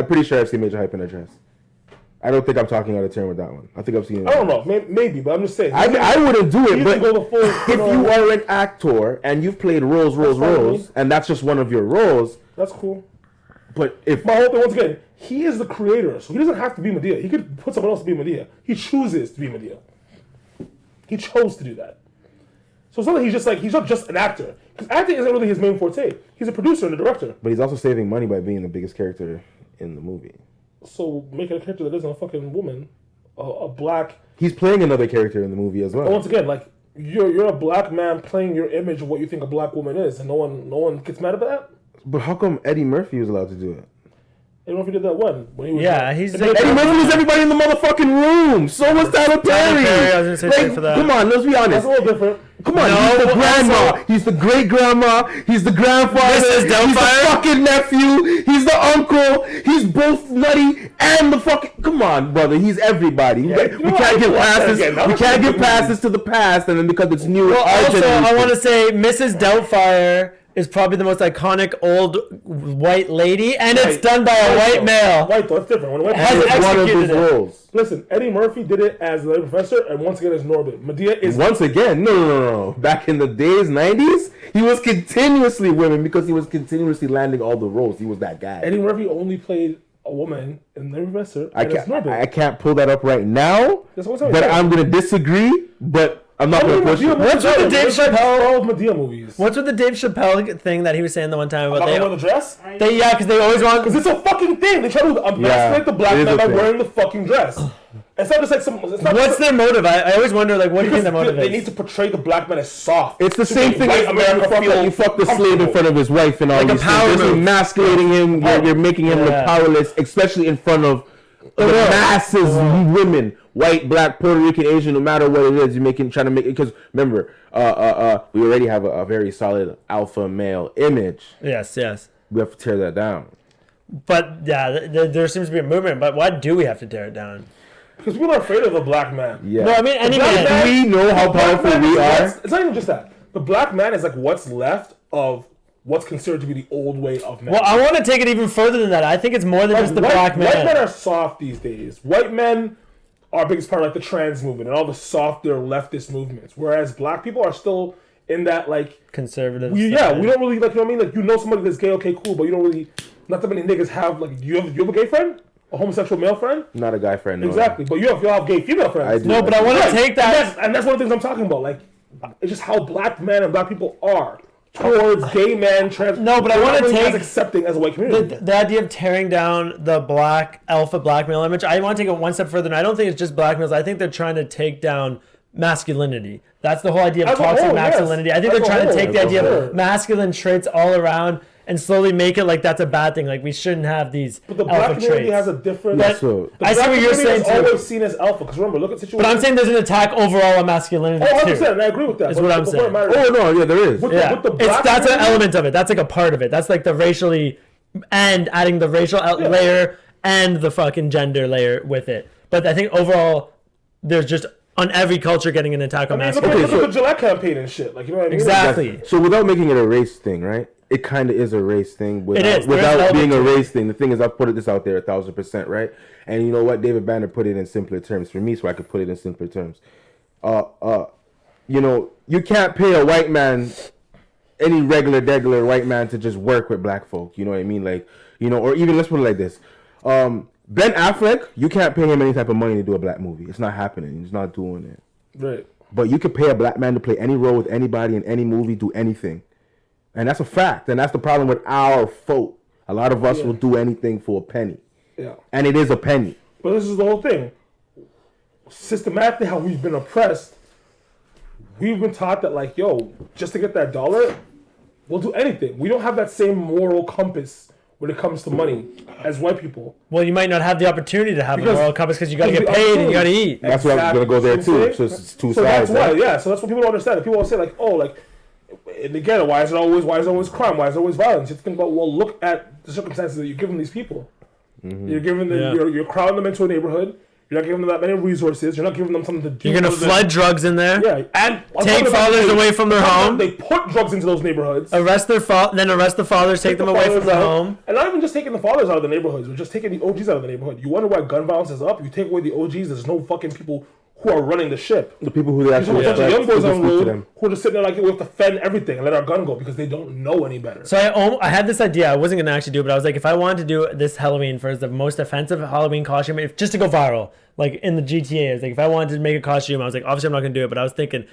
I don't think I'm talking out of turn with that one. I think I've seen it. I don't know, maybe, but I'm just saying. I wouldn't do it, You but can go the full, if you are an actor and you've played roles, fine. and that's just one of your roles, That's cool. but if My whole thing, once again, he is the creator, so he doesn't have to be Medea. He could put someone else to be Medea. He chooses to be Medea. He chose to do that. So it's not like he's not just an actor. Because acting isn't really his main forte. He's a producer and a director. but he's also saving money by being the biggest character in the movie. So making a character that isn't a fucking woman, a black. He's playing another character in the movie as But well. once again, like you're a black man playing your image of what you think a black woman is, and no one gets mad about that. But how come Eddie Murphy was allowed to do it? I don't know if he did that when he was. Yeah, he's Eddie Eddie Murphy was everybody in the motherfucking room. So was Tyler Perry. Perry, I was gonna say for that. Come on, let's be That's honest. a little different. Come on, No, he's the grandma, also- he's the great grandma, he's the grandfather, Mrs. he's Doubtfire? the fucking nephew, he's the uncle, he's both nutty and the fucking. Come on, brother, he's everybody. you we know can't what? give passes. Again, that We was can't a give good passes to the past, and then because it's new. Well, our also, generation. I want to say Mrs. Doubtfire is probably the most iconic old white lady, and it's Right. done by a white male. White though, it's different. When a white Has person- It's one of his executed it. roles. Listen, Eddie Murphy did it as the professor, and once again as Norbit. Medea is Once again, no. Back in the days, 90s, He was continuously women because he was continuously landing all the roles. He was that guy. Eddie Murphy only played a woman in The Investor. I can't pull that up right now, That's what but I'm gonna disagree. But I'm not gonna push it. What's with the Dave Chappelle Medea movies? What's with the Dave Chappelle thing that he was saying the one time about About wearing the dress? because they always want. Because it's a fucking thing. They try to emasculate the black it is man a by thing. wearing the fucking dress. It's not just like some. It's not What's their motive? I always wonder, like, what do you think their motive they is? need to portray the black man as soft. It's the to same make thing white as America feel you fuck the slave in comfortable. front of his wife and all Like a these power things. Just move. emasculating him. You're making him look powerless, especially in front of the masses, women, white, black, Puerto Rican, Asian, no matter what it is. Trying to make it because remember, we already have a very solid alpha male image. Yes. We have to tear that down. But yeah, there seems to be a movement. But why do we have to tear it down? Because people are afraid of the black man. Yeah. No, I mean any black man. We know how Black powerful man we is are. It's not even just that. The black man is like what's left of what's considered to be the old way of men. Well, I want to take it even further than that. I think it's more than just the black man. White men are soft these days. White men are a biggest part of like the trans movement and all the softer leftist movements. Whereas black people are still in that like Conservative. we don't really like, you know what I mean? Like, you know somebody that's gay, okay, cool, but you don't really, not that many niggas have, like, you have a gay friend? A homosexual male friend? Not a guy friend. No. Exactly, but you have gay female friends. I do. No, but I want to Right. take that. And that's one of the things I'm talking about. Like, it's just how black men and black people are towards gay men, trans. No, but I they're wanna not really take as accepting as a white community. The idea of tearing down the alpha black male image, I want to take it one step further, and I don't think it's just black males. I think they're trying to take down masculinity. That's the whole idea of As a toxic whole, yes. masculinity. I think As they're a trying to whole, take the as a idea whole. of masculine traits all around and slowly make it like that's a bad thing. Like we shouldn't have these But the black alpha community traits. has a different. But So- the I see black what you're community saying is too. always seen as alpha. Because remember, look at situations. But I'm saying there's an attack overall on masculinity Oh, too. 100%, and I agree with that. Is But what I'm the saying. point matters. Oh no, yeah, there is. Yeah, with the black that's an community- element of it. That's like a part of it. That's like the racially and adding the racial layer and the fucking gender layer with it. But I think overall, there's just on every culture getting an attack on I mean, look masculinity. at the Gillette campaign and shit. Like, you know what I mean? Exactly. So without making it a race thing, right? It kind of is a race thing without, is. There is an without element being a to it. race thing. The thing is, I've put this out there 1,000%, right? And you know what? David Banner put it in simpler terms for me, so I could put it in simpler terms. You know, you can't pay a white man, any regular white man, to just work with black folk. You know what I mean? Like, you know, or even let's put it like this. Ben Affleck, you can't pay him any type of money to do a black movie. It's not happening. He's not doing it. Right. But you could pay a black man to play any role with anybody in any movie, do anything. And that's a fact. And that's the problem with our folk. A lot of us will do anything for a penny. Yeah. And it is a penny. But this is the whole thing. Systematically, how we've been oppressed, we've been taught that, like, yo, just to get that dollar, we'll do anything. We don't have that same moral compass when it comes to money as white people. Well, you might not have the opportunity to have Because- a moral compass because you got to get because the paid and you got to opportunity- eat. That's what I'm going to go there Exactly. too. See? So it's two So sides. that's why, right? yeah. So that's what people don't understand. People will say, like, oh, like, and again, why is it always crime? Why is it always violence? You have to think about, well, look at the circumstances that you're giving these people. You're giving them, you're crowding them into a neighborhood. You're not giving them that many resources. You're not giving them something to do. You're going to other than- flood drugs in there. Yeah, and on Take top of that, fathers away from their home. They put drugs into those neighborhoods. Arrest the fathers, take them the away from fathers their out. home. And not even just taking the fathers out of the neighborhoods, but just taking the OGs out of the neighborhood. You wonder why gun violence is up? You take away the OGs, there's no fucking people who are running the ship. The people who they There's a actually bunch of young boys people on speak the to road them. who are just sitting there like, we have to fend everything and let our gun go because they don't know any better. So I had this idea. I wasn't gonna actually do it, but I was like, if I wanted to do this Halloween for the most offensive Halloween costume, just to go viral, like in the GTA, I was like, if I wanted to make a costume, I was like, obviously I'm not gonna do it, but I was thinking,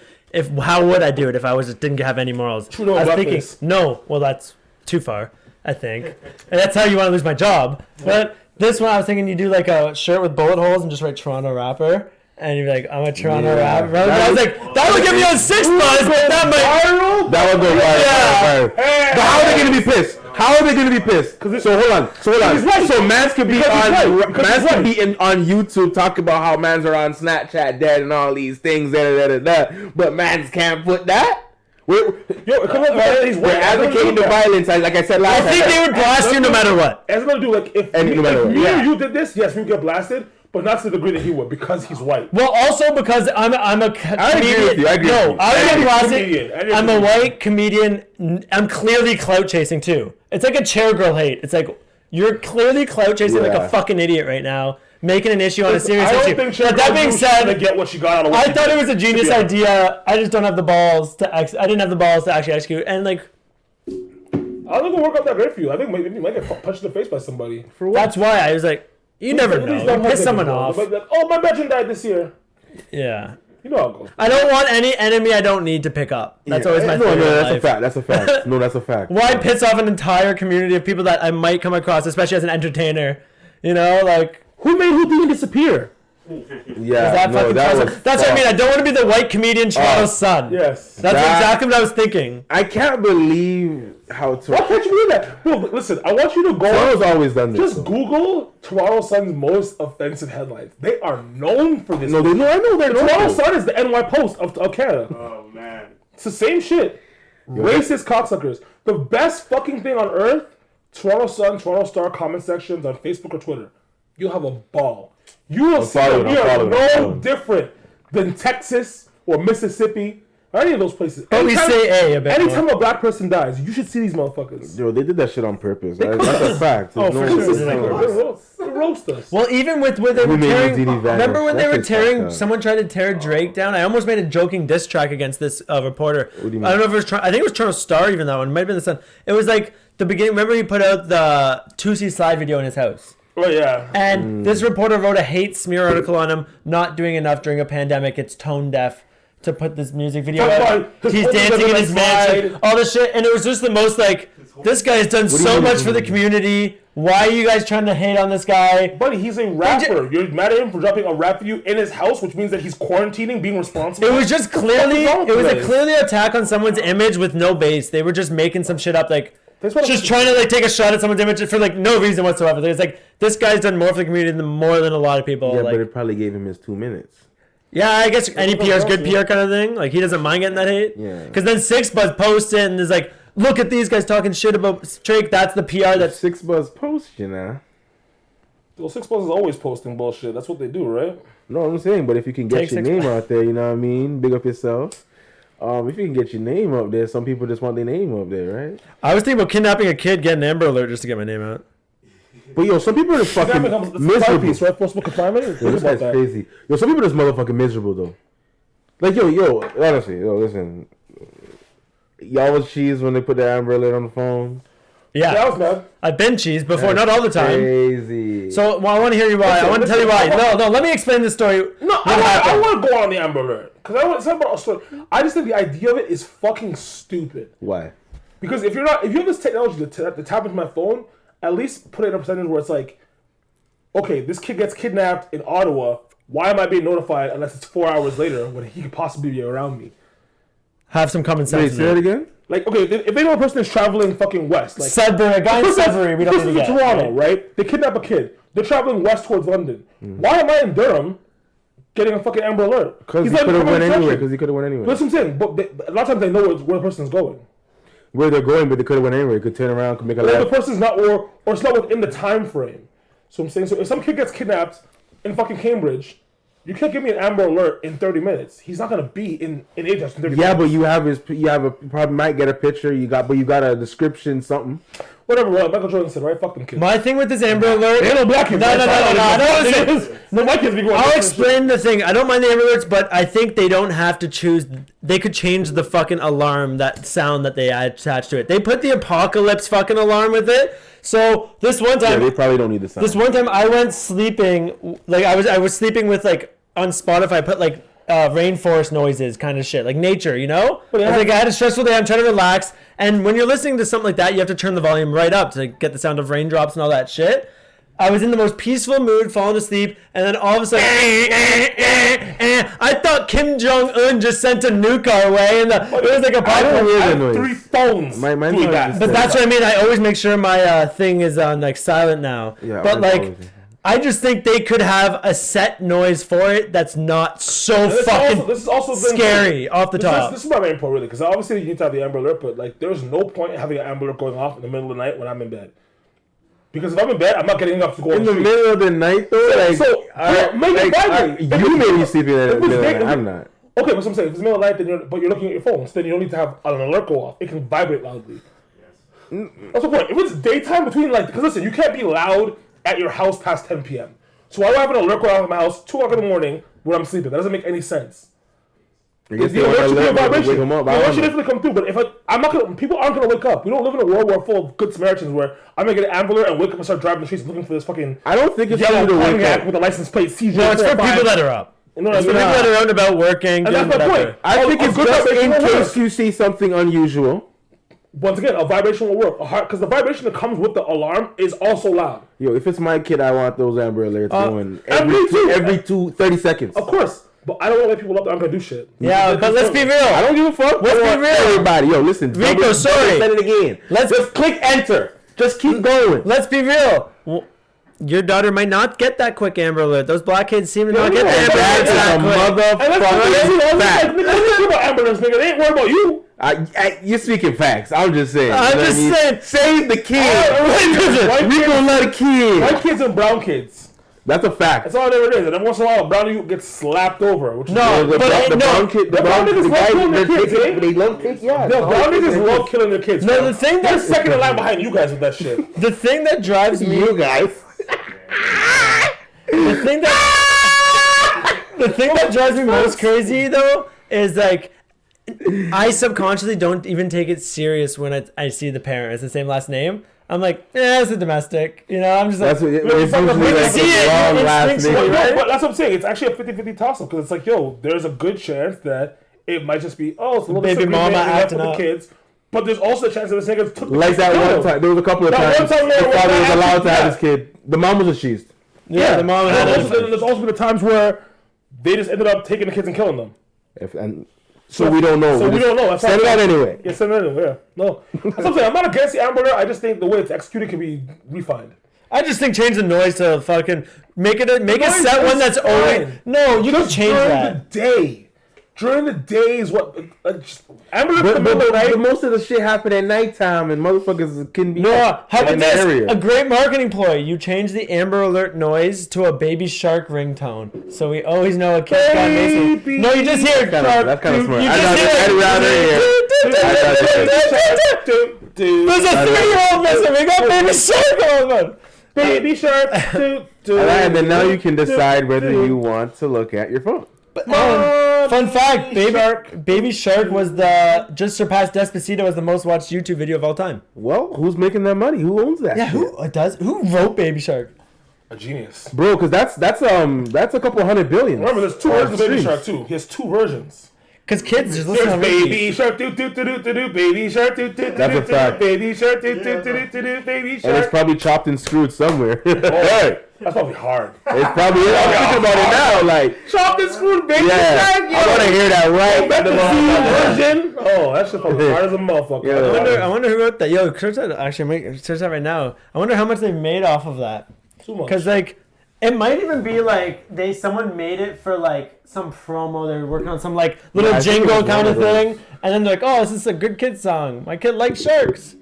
how would I do it if I didn't have any morals? True, no, I was thinking, blackface. no, well that's too far, I think, and that's how you want to lose my job. But this one, I was thinking you do like a shirt with bullet holes and just write Toronto rapper. And you're like, I'm a Toronto rapper. I was like, that would get me on 6 buzz, but that might. That would go viral. Yeah. But how are they going to be pissed? How are they going to be pissed? So hold on. So mans could be on YouTube talking about how mans are on Snapchat dead and all these things, but mans can't put that. We're advocating the violence, like I said last I think they would blast you no matter what. As I'm gonna do, like, if no matter what, me yeah. or you did this, yes, we would get blasted, but not to the degree that he would because he's white. Well, also because I'm a comedian. I agree with you. I agree with you. I would get Comedian. blasted. I'm a white comedian. I'm clearly clout chasing too. It's like a chair girl hate. It's like you're clearly clout chasing like Yeah. a fucking idiot right now. making an issue on a serious I don't issue. think But that being said, to get what she got out of I thought it was a genius idea. I just don't have the balls to I didn't have the balls to actually execute. And like, I don't think it'll work out that great for you. I think maybe you might get punched in the face by somebody. For what? that's why I was like, you never know. You piss someone off. Like, oh, my bedroom died this year. Yeah. You know how it goes. I don't want any enemy I don't need to pick up. That's always my theory. No, in that's life. a fact. That's a fact. No, that's a fact. Why piss off an entire community of people that I might come across, especially as an entertainer? You know, like, Who made Houdini disappear? Yeah, that no, fucking that that's was what I mean. I don't want to be the white comedian Toronto's son. Yes. That's exactly what I was thinking. I can't believe how Why Toronto. can't you do that? Bro, listen, I want you to go. Toronto's always done this. Just though. Google Toronto Sun's most offensive headlines. They are known for this. No, they know. I know they're Toronto known. Sun is the NY Post of Canada. Oh man. It's the same shit. Racist cocksuckers. The best fucking thing on earth, Toronto Sun, Toronto Star comment sections on Facebook or Twitter. You'll have a ball. You will see that we are no different than Texas or Mississippi or any of those places. But we say a bit Anytime more. a black person dies, you should see these motherfuckers. Yo, they did that shit on purpose. That's a fact. Oh, for sure. They roast us. Well, even with when they were made tearing, Houdini vanish? remember when they That were shit's tearing? fucked up. Someone tried to tear Drake down. I almost made a joking diss track against this reporter. What do you mean? I don't know if it was. I think it was Toronto Star. Even that one it might have been the Sun. It was like the beginning. Remember he put out the 2C slide video in his house. Oh yeah. And this reporter wrote a hate smear article on him, not doing enough during a pandemic. It's tone deaf to put this music video Talk out. about his He's whole dancing in living his slide. mansion, all this shit. And it was just the most like, this guy's done so you much mean? for the community. Why are you guys trying to hate on this guy? Buddy, he's a rapper. You're mad at him for dropping a rap video in his house, which means that he's quarantining, being responsible. It was just clearly, What's wrong it was with a this? clearly attack on someone's image with no base. They were just making some shit up, like, That's what just I'm- trying to like take a shot at someone's image for like no reason whatsoever. It's like, this guy's done more for the community than more than a lot of people. Yeah, like, but it probably gave him his 2 minutes. yeah, I guess any PR is good PR kind of thing. Like, he doesn't mind getting that hate. Yeah. Because then Six Buzz posts it and is like, look at these guys talking shit about Drake. That's the PR that's... Six Buzz post, you know. Well, Six Buzz is always posting bullshit. That's what they do, right? No, I'm saying, but if you can get Take your Six name Buzz. out there, you know what I mean? Big up yourself. If you can get your name up there, some people just want their name up there, right? I was thinking about kidnapping a kid, getting an Amber Alert just to get my name out. But yo, some people are just fucking It's a miserable. piece, right? Forcible confinement? Yo, Think this about guy's that. crazy. Yo, some people are just motherfucking miserable though. Like yo, honestly, listen. Y'all was cheese when they put the Amber Alert on the phone. Yeah. Yeah, I was mad. I've been cheese before, not all the time. Crazy. So well, I want to hear you why. I want to tell you why. No, let me explain the story. No, What I happened? want to go on the Amber Alert. Because I want to say about Australia. I just think the idea of it is fucking stupid. Why? Because if you have this technology to tap into my phone, at least put it in a percentage where it's like, okay, this kid gets kidnapped in Ottawa. Why am I being notified unless it's 4 hours later when he could possibly be around me? Have some common Wait, sense. say that again? Like, okay, if they know a person is traveling fucking west, like Sudbury, a guy in Sudbury, we don't need to person's get. in Toronto, right? They kidnap a kid. They're traveling west towards London. Why am I in Durham getting a fucking Amber Alert? Because he He's could have coming went in anywhere. session. Because he could have went anywhere. That's what I'm saying. But a lot of times they know where the person is going. Where they're going, but they could have went anywhere. Could turn around, could make a Or the left. person's not, or it's not within the time frame. So I'm saying, so if some kid gets kidnapped in fucking Cambridge, you can't give me an Amber Alert in 30 minutes. He's not gonna be in Ajax in 30 Yeah, minutes. but you probably might get a picture. You got a description, something. Whatever, Michael Jordan said, right? Fuck them kids. My thing with this Amber Alert. They ain't no black kids. No, right? no, no, no, no. I don't listen. No, my kids be going. I'll explain the thing. I don't mind the Amber Alerts, but I think they don't have to choose. They could change the fucking alarm, that sound that they attach to it. They put the apocalypse fucking alarm with it. So this one Yeah, time, they probably don't need the sound. this one time I went sleeping. Like I was sleeping with like on Spotify. I put like rainforest noises, kind of shit, like nature. You know, But I was like I had a stressful day. I'm trying to relax, and when you're listening to something like that, you have to turn the volume right up to get the sound of raindrops and all that shit. I was in the most peaceful mood, falling asleep, and then all of a sudden, I thought Kim Jong-un just sent a nuke our way, and it was like a I don't apocalypse. hear I the have noise. 3 phones. Mine doing is that. just- But that's what I mean. I always make sure my thing is on like silent now. Yeah, but always, like, always. I just think they could have a set noise for it that's not so fucking This is also the- scary off the top. This is my main point, really, because obviously you need to have the Amber Alert, but like, there's no point in having an Amber Alert going off in the middle of the night when I'm in bed. Because if I'm in bed, I'm not getting up to go on In the the street. middle of the night, though, like, So, make it vibrate. you may be sleeping in the If it's middle of the day- night. I'm not. Okay, but what I'm saying, if it's middle of the night, then but you're looking at your phone, so then you don't need to have an alert go off. It can vibrate loudly. That's the point. If it's daytime between, like, because listen, you can't be loud at your house past 10 p.m. So why do I have an alert go out of my house 2 o'clock in the morning when I'm sleeping? That doesn't make any sense. I guess The alert should be a vibration. wake 'em up. The I alert don't should know. definitely come through. But if I'm not gonna, people aren't gonna wake up. We don't live in a world where full of good Samaritans where I'm gonna get an Amber Alert and wake up and start driving the streets looking for this fucking I don't think it's yellow time to wake Pontiac up. with a license plate CJ. No, it's for people that are up. You know what I It's for mean? people that are out and about working. And doing that's my whatever. point. I think A it's good just vibration in will work. case you see something unusual. Once again, a vibration will work. Because the vibration that comes with the alarm is also loud. Yo, if it's my kid, I want those Amber Alerts going and me too. every 30 seconds. Of course. But I don't want to let people up that aren't going to do shit. Yeah, but let's be I real. don't give a fuck. Let's be I want real. Everybody, yo, listen. Rico, sorry. Send it again. Just click enter. Just keep going. Let's be real. Well, your daughter might not get that quick Amber Alert. Those blockheads seem to not get the Amber That Alerts that quick. And motherfucking fact. Nigga, don't think about ambulance, nigga. They ain't worried about you. You're speaking facts. I'm just saying. I'm You know what just I mean? saying. Save the kid. White We gonna let a kid. White kids and brown kids. That's a fact. That's all it ever is. And every once in a while, a brown youth gets slapped over. Which No, is The but brown kid, the The brown brown niggas the love guys, killing their they're kids, taking- eh? they love kids. Yeah, the brown niggas love killing their kids. No, fam. the thing They're that's second in line behind you guys with that shit. the thing that drives me. you guys. The thing that drives me most crazy though is like I subconsciously don't even take it serious when I see the parent. It's the same last name. I'm like, it's a domestic. You know, I'm just like, That's what it's When you usually like see it, the wrong it last stinks name. when you- But that's what I'm saying. It's actually a 50-50 toss-up because it's like, yo, there's a good chance that it might just be, it's a little Baby disagreement mama and that's acting with up. the kids. But there's also a chance that this nigga took the Like kids that to one kill time. him. There was a couple of That times one time the where father was actually- allowed to have yeah. his kid. The mom was a cheese. yeah, the mom And had there's also been the times where they just ended up taking the kids and killing them. So we don't know. So we don't know. That's Send it why- out anyway. Yeah, send it anyway. Yeah. No. That's what I'm saying. I'm not against the Amber Alert. I just think the way it's executed can be refined. I just think change the noise to fucking make a noise set one is that's fine. only. No, you can change During that. the day. During the day is what... Amber Alert's the But middle of the night. most of the shit happened at nighttime and motherfuckers couldn't be No, how about in the this? area. A great marketing ploy. You change the Amber Alert noise to a Baby Shark ringtone, so we always know a kid's gone missing. Baby. No, you just hear That's kind of smart. You I just got hear it. There's a 3-year-old missing. We got Baby Shark on them. Baby Shark. And then now you can decide whether you want to look at your phone. Fun fact: Baby Shark was just surpassed Despacito as the most watched YouTube video of all time. Well, who's making that money? Who owns that? Yeah, shit? who wrote Baby Shark? A genius. Bro, because that's a couple $100 billion. Remember, there's two versions of Baby Shark too. He has 2 versions. Because kids just listen There's to Ricky. Baby Shark, do do do do do do, Baby Shark, do do do That's a do fact. Baby Shark, do do do do do, Baby And it's Shark. probably chopped and screwed somewhere. Hey, that's probably hard. It's probably. I'm thinking about it now. Like, Chopped and screwed, Baby yeah, Shark. I want to hear that right. Back to the the version. Oh, that shit probably hard as a motherfucker. Yeah. I wonder who wrote that. Yo, search that. Actually, search that right now. I wonder how much they made off of that. Too much. Because like, it might even be like someone made it for like some promo. They were working on some like little Yeah, I think it jingle was kind of one of those. thing, and then they're like, "Oh, this is a good kid song. My kid likes sharks."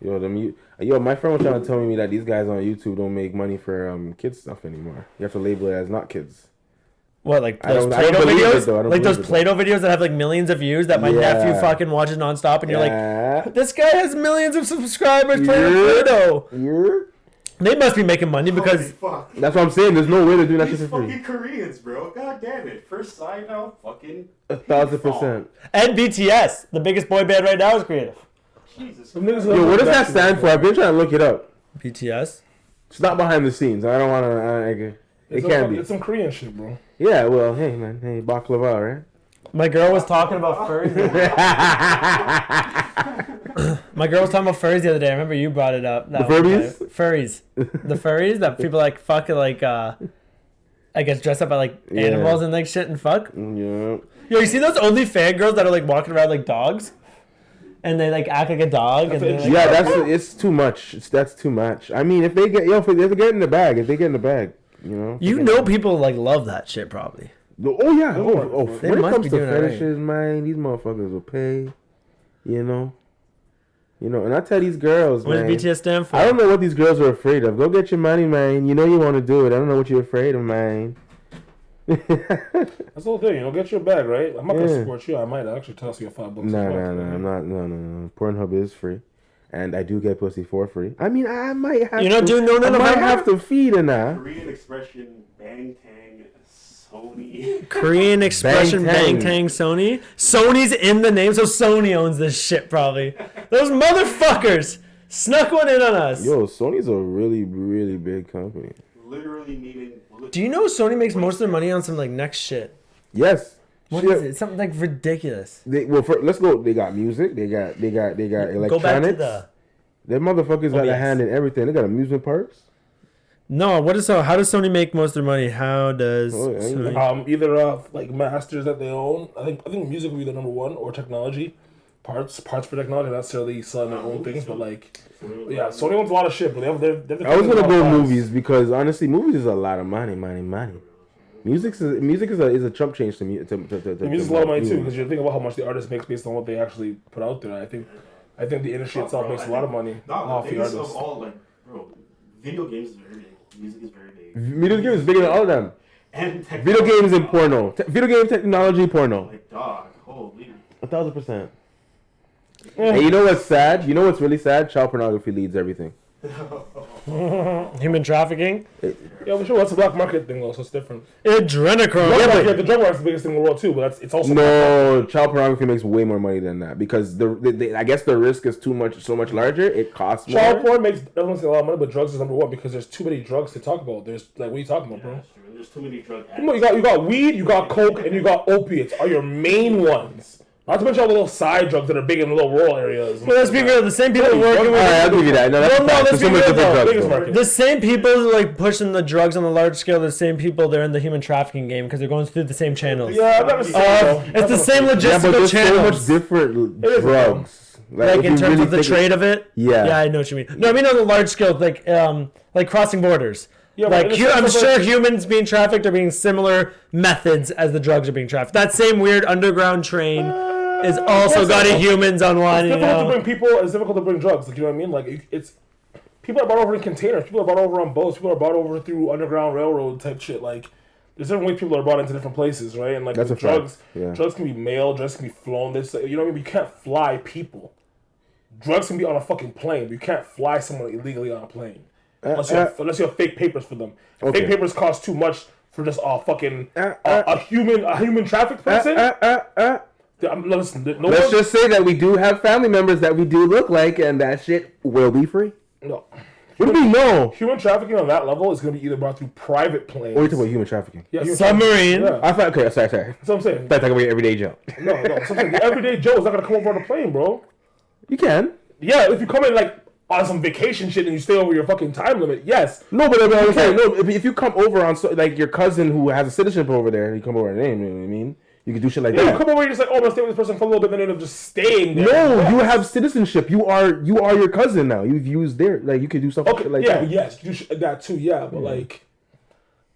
Yo, my friend was trying to tell me that these guys on YouTube don't make money for kids stuff anymore. You have to label it as not kids. What, like I those don't- I don't Play-Doh believe it, videos? though. I don't Like those believe it, though. Play-Doh videos that have like millions of views that my Yeah. nephew fucking watches nonstop, and you're like, Yeah. this guy has millions of subscribers playing Yeah. Play-Doh. Yeah. They must be making money Holy because fuck. That's what I'm saying. There's no way to do that shit These for free. fucking Koreans, bro. God damn it. First sign out, fucking 1,000%. and BTS, the biggest boy band right now, is creative. Jesus. Yo, what does that stand for? I've been trying to look it up. BTS. It's not behind the scenes. I don't want to. It can't be. It's some Korean shit, bro. Yeah, well, hey, man. Hey, baklava, right? My girl was talking about furries. My girl was talking about furries the other day. I remember you brought it up. That The one Furbies? time. Furries. The furries that people like fucking like I guess dress up as like Yeah. animals and like shit and fuck. Yeah. Yo, you see those only fan girls that are like walking around like dogs? And they like act like a dog and they're, like, Yeah, it's too much. That's too much. I mean, if they get if they get in the bag, you know. you know people like love that shit probably. Oh yeah. Oh. They When it must comes be to doing it right. fetishes, man, these motherfuckers will pay. You know. And I tell these girls, What man. does BTS stand for? I don't know what these girls are afraid of. Go get your money, man. You know you want to do it. I don't know what you're afraid of, man. That's the whole thing. Get your bag, right? I'm not gonna Yeah. support you. I might actually toss you $5. No. Pornhub is free. and I do get pussy for free. I mean, I might have. You're not doing no. I might have to feed in that. Korean expression, bang tang, Sony. Korean expression, Bang bang Tang. tang, Sony. Sony's in the name, so Sony owns this shit probably. Those motherfuckers snuck one in on us. Yo, Sony's a really, really big company. Literally meaning. Do you know Sony makes most of their money on some like next shit? Yes. What Shit. is it? It's something like ridiculous. Let's go. They got music. They got electronics. Go back to the. Them motherfuckers got a OBS. hand in everything. They got amusement parks. No, what is so? How does Sony make most of their money? How does Oh, yeah, Sony? Either like masters that they own. I think music would be the number one, or technology, parts for technology. Not necessarily selling their own things, but like, yeah, Sony owns a lot of shit. But they're I was gonna go movies. movies because honestly, movies is a lot of money. Music is a chump change to me. The music's a lot of money too, because you think about how much the artist makes based on what they actually put out there. I think the industry itself makes a lot of money off the artists. Of all, like, bro, video games is very big. Music is very big. Video games is bigger than all of them. And Video games and porno. Video game technology, porno. Like, dog, holy. 1,000%. And you know what's sad? You know what's really sad? Child pornography leads everything. Human trafficking? Yeah, for sure. That's a black market thing, though, so it's different. Adrenochrome. Yeah, but the drug market's the biggest thing in the world too, but it's also No, child pornography makes way more money than that because I guess the risk is so much larger. It costs more. child porn makes everyone say a lot of money, but drugs is number one because there's too many drugs to talk about. There's like, what are you talking about, bro? That's true. There's too many drug Come on, you got weed, you got coke, and you got opiates are your main ones. Not to mention all the little side drugs that are big in the little rural areas. Well, let's be real. The same people working All right, I'll with give you that. No, that's No, a fact. let's There's so be many real, different though. drugs, Biggest though. market. the same people who like pushing the drugs on the large scale. The same people they're in the human trafficking game because they're going through the same channels. Yeah, I've never seen it, though. It's the same Yeah, but logistical there's so channels. much different is, drugs. Like if in you terms really of the think trade of it. Yeah. Yeah, I know what you mean. No, I mean on the large scale, like crossing borders. Yeah, but Like in the I'm sense of, sure like- humans being trafficked are being similar methods as the drugs are being trafficked. That same weird underground train is also yes, got it's- humans on one. It's You difficult to know? bring people. It's difficult to bring drugs. Like, you know what I mean? Like it's people are brought over in containers. People are brought over on boats. People are brought over through underground railroad type shit. Like there's different ways people are brought into different places, right? And like That's with a fact. drugs, Yeah. drugs can be mailed. Drugs can be flown. This, you know what I mean? You can't fly people. Drugs can be on a fucking plane, but you can't fly someone illegally on a plane unless you have fake papers for them. Okay. Fake papers cost too much for just a human trafficked person. Listen, no Let's one, just say that we do have family members that we do look like, and that shit will be free. no. What do we know? Human trafficking on that level is going to be either brought through private planes. Or you talking about human trafficking? Yeah, human Submarine. trafficking. Yeah. I thought. Okay, sorry. That's what I'm saying. That's like a everyday joke. No. So I'm saying the everyday Joe is not going to come over on a plane, bro. You can. Yeah, if you come in like on some vacation shit and you stay over your fucking time limit, yes. No, but I'm saying no. If you come over on like your cousin who has a citizenship over there, you come over on a name. You know what I mean? You can do shit like Yeah, you that. come over and you're just like, oh, I'm going to stay with this person for a little bit, and then end up just staying there. No, you have citizenship. You are your cousin now. You've used their like you can do stuff Okay, like yeah, that. yes, you do that too, yeah, but like,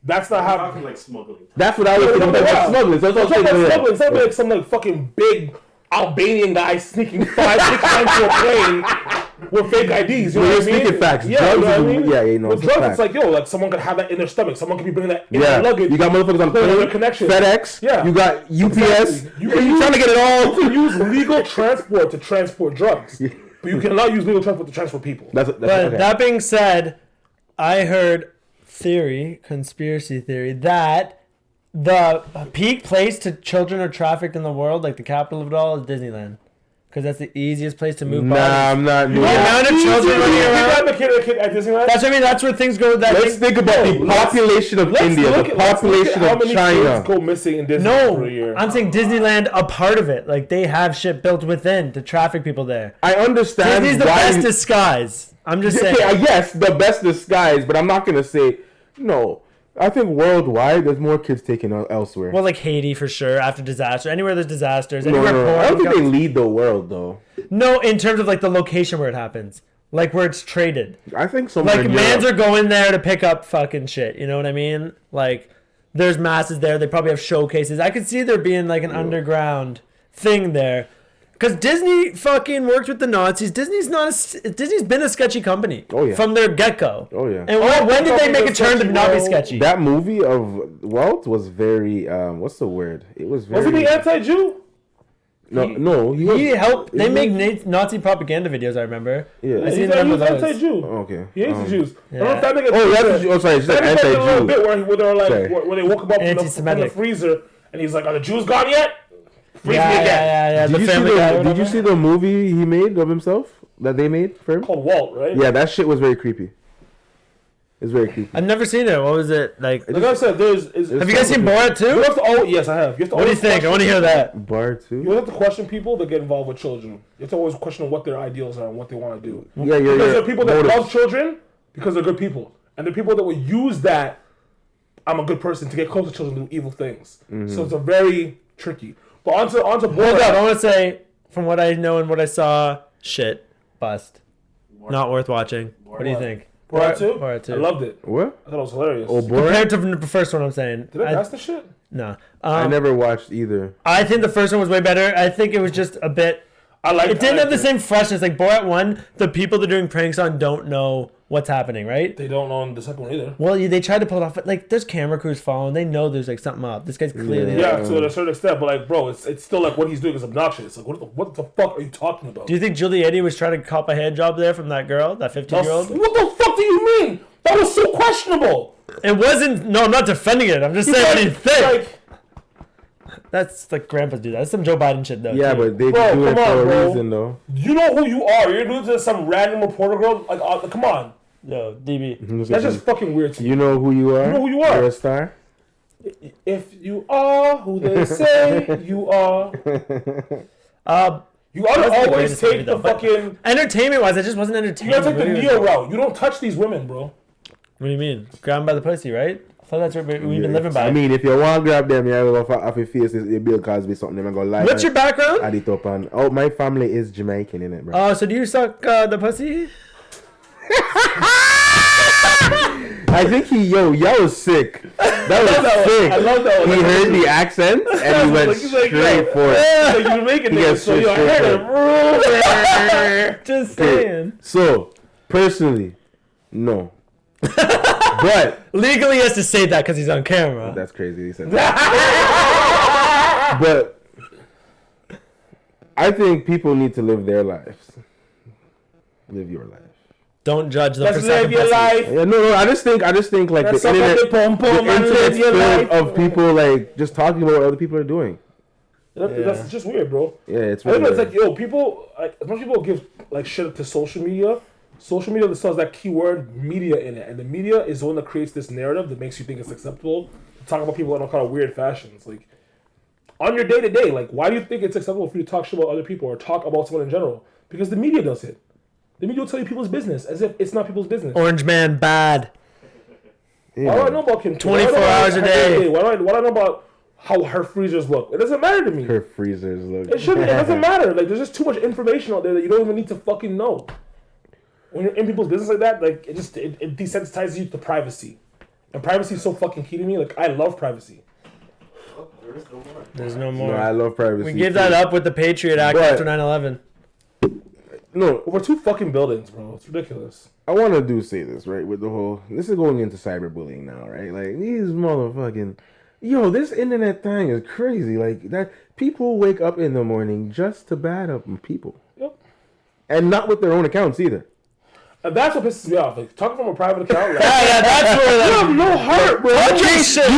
that's not I'm how. talking like smuggling. That's what I was thinking about smuggling. So that's what I'm saying. Smuggling. It's not like some like fucking big Albanian guy sneaking 5-6 times to a plane with fake IDs. You know We're what I mean? speaking facts. Yeah, you know what I Drugs is- mean? yeah, you know, With it's a drugs, fact. it's like, yo, like someone could have that in their stomach. Someone could be bringing that in Yeah, their luggage. you got motherfuckers on Putting plane, their connection. FedEx. Yeah. You got UPS. Exactly. You can You're use- trying to get it all. You can use legal transport to transport drugs, but you cannot use legal transport to transport people. That's But okay. that being said, I heard conspiracy theory, that the peak place to children are trafficked in the world, like the capital of it all, is Disneyland. Because that's the easiest place to move Nah, bodies. I'm not doing The that. amount of children running around. The kid at Disneyland. That's what I mean. That's where things go. Let's think about the population of India, the population how of many China. kids go missing in Disneyland per No, year. I'm saying Disneyland, a part of it. Like they have shit built within to traffic people there. I understand Disney's the why. best disguise. I'm just saying. Okay, yes, the best disguise, but I'm not gonna say no. I think worldwide, there's more kids taken elsewhere. Well, like Haiti for sure. After disaster, anywhere there's disasters, no, anywhere no, no. poor I don't think they becomes- lead the world though. No, in terms of like the location where it happens, like where it's traded. I think somewhere Like in mans Europe. are going there to pick up fucking shit. You know what I mean? Like there's masses there. They probably have showcases. I could see there being like an underground thing there. Because Disney fucking worked with the Nazis. Disney's been a sketchy company. Oh, yeah. From their get-go. Oh, yeah. And when did they make a turn to not be sketchy? That movie of Walt was very what's the word? It was very. Was he being anti-Jew? No. He helped. They isn't make he? Nazi propaganda videos. I remember. Yeah. I He's seen them with those. anti-Jew. Okay. He hates the Jews. Yeah. Remember Family Guy? Oh, that's sorry. It's like Family Guy did a little anti-Jew. bit where they were like, Sorry. where they woke him up from the Anti-Semitic. freezer, and he's like, "Are the Jews gone yet?" Freeze Yeah, me again. yeah. Did The you see Family Guy. Did you see the movie he made of himself that they made for him? Called Walt, right? Yeah, that shit was very creepy. It's very creepy. I've never seen it. What was it like? Like I said, Have you guys seen Borat too? You have to yes, I have. You have to What do you always think? I want to hear that. Bar You 2? have to question people that get involved with children. You have to always question what their ideals are and what they want to do. Yeah, Because there are people that motives. love children because they're good people, and there are people that will use that I'm a good person to get close to children and do evil things. So it's a very tricky. But onto Hold up. I Borat. want to say, from what I know and what I saw, shit, bust. Not worth watching. What do you think? Borat 2? Borat 2. I loved it. What? I thought it was hilarious. Oh, Borat? Compared to the first one, I'm saying. Did I pass the shit? No. I never watched either. I think the first one was way better. I think it was just a bit. It didn't have the same freshness. Like Borat 1, the people they're doing pranks on don't know what's happening, right? They don't know the second one either. Well, they tried to pull it off, but like there's camera crews following. They know there's like something up. This guy's clearly. Yeah, to a certain extent, but like, bro, it's still like what he's doing is obnoxious. Like, what the fuck are you talking about? Do you think Giuliani was trying to cop a hand job there from that girl, that 15-year-old? What the fuck do you mean? That was so questionable. It wasn't. No, I'm not defending it. I'm just saying what do you think. Like, That's like grandpas do that. That's some Joe Biden shit though. Yeah, too. but they Bro, do it come on, for a bro. reason, though. you know who you are. You're doing to some random reporter girl. Like, come on. Yo, DB. That's just fucking weird to me. You know who you are? You know who you are. You're a star? If you are who they say you are, you ought to That's the always greatest movie, take though, the but- fucking. Entertainment wise, it just wasn't You entertaining. gotta take the Movie Neo was- route. You don't touch these women, bro. What do you mean? Grab 'em by the pussy, right? I thought that's what we've been living by. I mean, if you want to grab them, you have off your face, it's Bill Cosby something. They're going to lie. What's your background? Add it up and my family is Jamaican, innit, bro? Oh, so do you suck the pussy? I think y'all was sick. That was sick. I love that one. He heard the accent and he went He's like, straight yo. for it. Like, you're making He this, gets so you straight heard it. Just saying. So, personally, no. But Legally, he has to say that because he's on camera. that's crazy. He said that. But I think people need to live their lives. Live your life. Don't judge them Let's for live sucking your pussy. life. Yeah, no. I just think like Let's the suck internet, on the pom-pom the and live internet's your life. filled of people like just talking about what other people are doing. That's just weird, bro. Yeah, it's I think really it's like, yo, people, like, as much people give like shit to social media that still has that keyword media in it, and the media is the one that creates this narrative that makes you think it's acceptable to talk about people in all kind of weird fashions. Like, on your day to day, like, why do you think it's acceptable for you to talk shit about other people or talk about someone in general? Because the media does it. The media will tell you people's business as if it's not people's business. Orange man, bad. yeah. Why do I know about Kim? 24 Why do I know hours a her day. Why do I know about how her freezers look? It doesn't matter to me. Her freezers look. It shouldn't. It doesn't matter. Like, there's just too much information out there that you don't even need to fucking know. When you're in people's business like that, like, it desensitizes you to privacy, and privacy is so fucking key to me. Like, I love privacy. There's no No, more. I love privacy. We gave too. that up with the Patriot Act But- after 9/11. No, Over 2 fucking buildings, bro. It's ridiculous. I want to say this, right? With the whole, this is going into cyberbullying now, right? Like, these motherfucking, this internet thing is crazy. Like, that people wake up in the morning just to bad up people. Yep. And not with their own accounts either. And that's what pisses me off. Like, talking from a private account. Like, Yeah, that's where you have no heart, bro.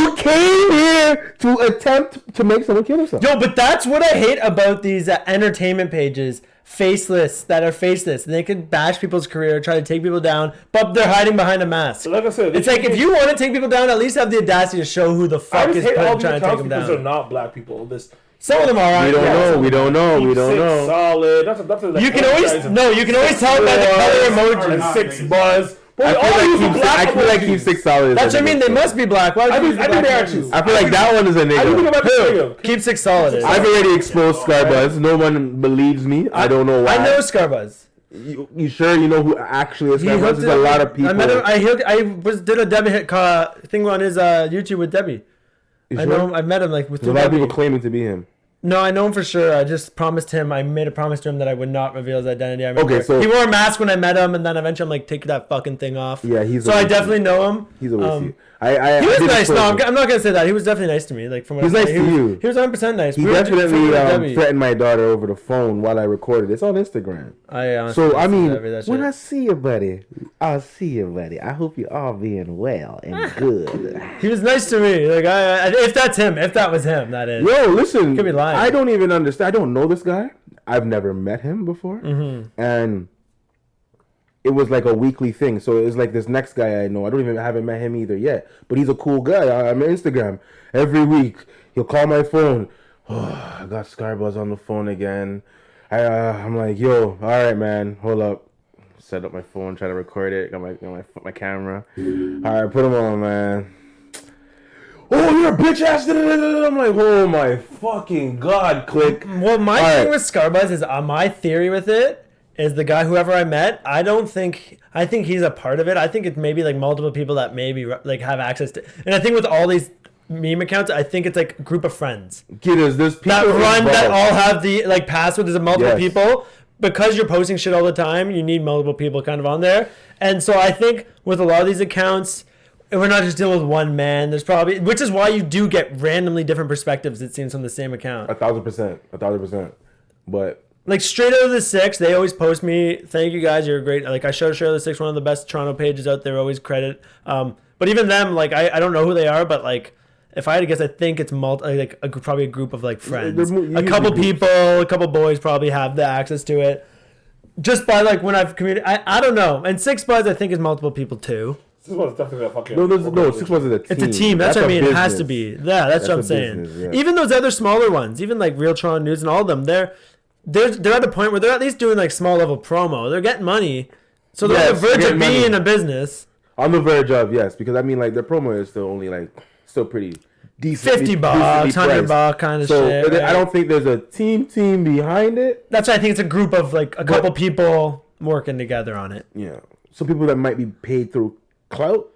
You came here to attempt to make someone kill himself. Yo, but that's what I hate about these entertainment pages, faceless, that are faceless. And they can bash people's career, try to take people down, but they're hiding behind a mask. Like I said, It's like, if you want to take people down, at least have the audacity to show who the I fuck just is hate all trying these to take accounts them because they're down. not black people. Some of them are, right? We don't know. We don't know. We don't Six know. solid. That's a, You can always tell by the color emoji. and 6 buzz. But I we all use the black feel like emojis. Keep 6 solid. That's what I mean. They must be black. Why would I you think use the I think black they are emojis? too. I feel like that one is a I think nigga. about this. Keep 6 solid. I've already exposed Scarbuzz. No one believes me. I don't know why. I know Scarbuzz. You sure you know who actually is He Scarbuzz? hooked There's a it- lot of people. I met him. Did a Debbie hit thing on his YouTube with Debbie. You I sure? know him. I met him like with There's a lot of people claiming to be him. No, I know him for sure. I just promised him. I made a promise to him that I would not reveal his identity. I remember. Okay, so- he wore a mask when I met him, and then eventually I'm like, take that fucking thing off. Yeah, he's. So I definitely know him. He's always. Um, He He was did nice. No, explain I'm not gonna say that. He was definitely nice to me. Like from what He's I nice to you. He was 100% nice. He We were definitely Debbie. threatened my daughter over the phone while I recorded. It's on Instagram. I honestly So I didn't see mean, that when shit. I see you, buddy, I'll see you, buddy. I hope you're all being well and good. He was nice to me. Like if that's him, if that was him, that is. Yo, listen. Could be lying. I don't even understand. I don't know this guy. I've never met him before, and it was like a weekly thing. So it was like this next guy I know. I haven't met him either yet, but he's a cool guy. I'm on Instagram every week. He'll call my phone. Oh, I got Scarbuzz on the phone again. I'm like, yo, all right, man, hold up. Set up my phone, try to record it. Got my camera. All right, put him on, man. Oh, you're a bitch ass. I'm like, oh my fucking god, click. Well, my All thing right. with Scarbuzz is my theory with it is the guy whoever I met. I think he's a part of it. I think it's maybe like multiple people that maybe like have access to. And I think with all these meme accounts, I think it's like a group of friends There's people that run that involved. all have the like passwords of multiple Yes. people. Because you're posting shit all the time, you need multiple people kind of on there. And so I think with a lot of these accounts, we're not just dealing with one man. There's probably, which is why you do get randomly different perspectives, it seems, from the same account. 1,000%. But Like straight out of the six, they always post me, thank you guys, you're great. Like I showed Straight out of the Six, one of the best Toronto pages out there, always credit. But even them, like I don't know who they are, but like if I had to guess, I think it's probably a group of like friends. A couple people, a couple boys probably have the access to it. Just by like when I've communicated, I don't know. And Six Buzz, I think, is multiple people too. This was definitely a fucking. no, 6 was a team. It's a team. That's what I mean. It has to business. be. Yeah, that's what I'm a saying. business, yeah. Even those other smaller ones, even like Real Toronto News and all of them, they're at a point where they're at least doing like small level promo. They're getting money, so they're on the Yes, verge they're of getting being money. a business. On the verge of, yes, because I mean, like their promo is still only like still pretty decent. $50, $100 kind of So shit. I right? don't think there's a team behind it. That's why I think it's a group of like a couple people working together on it. Yeah, some people that might be paid through clout.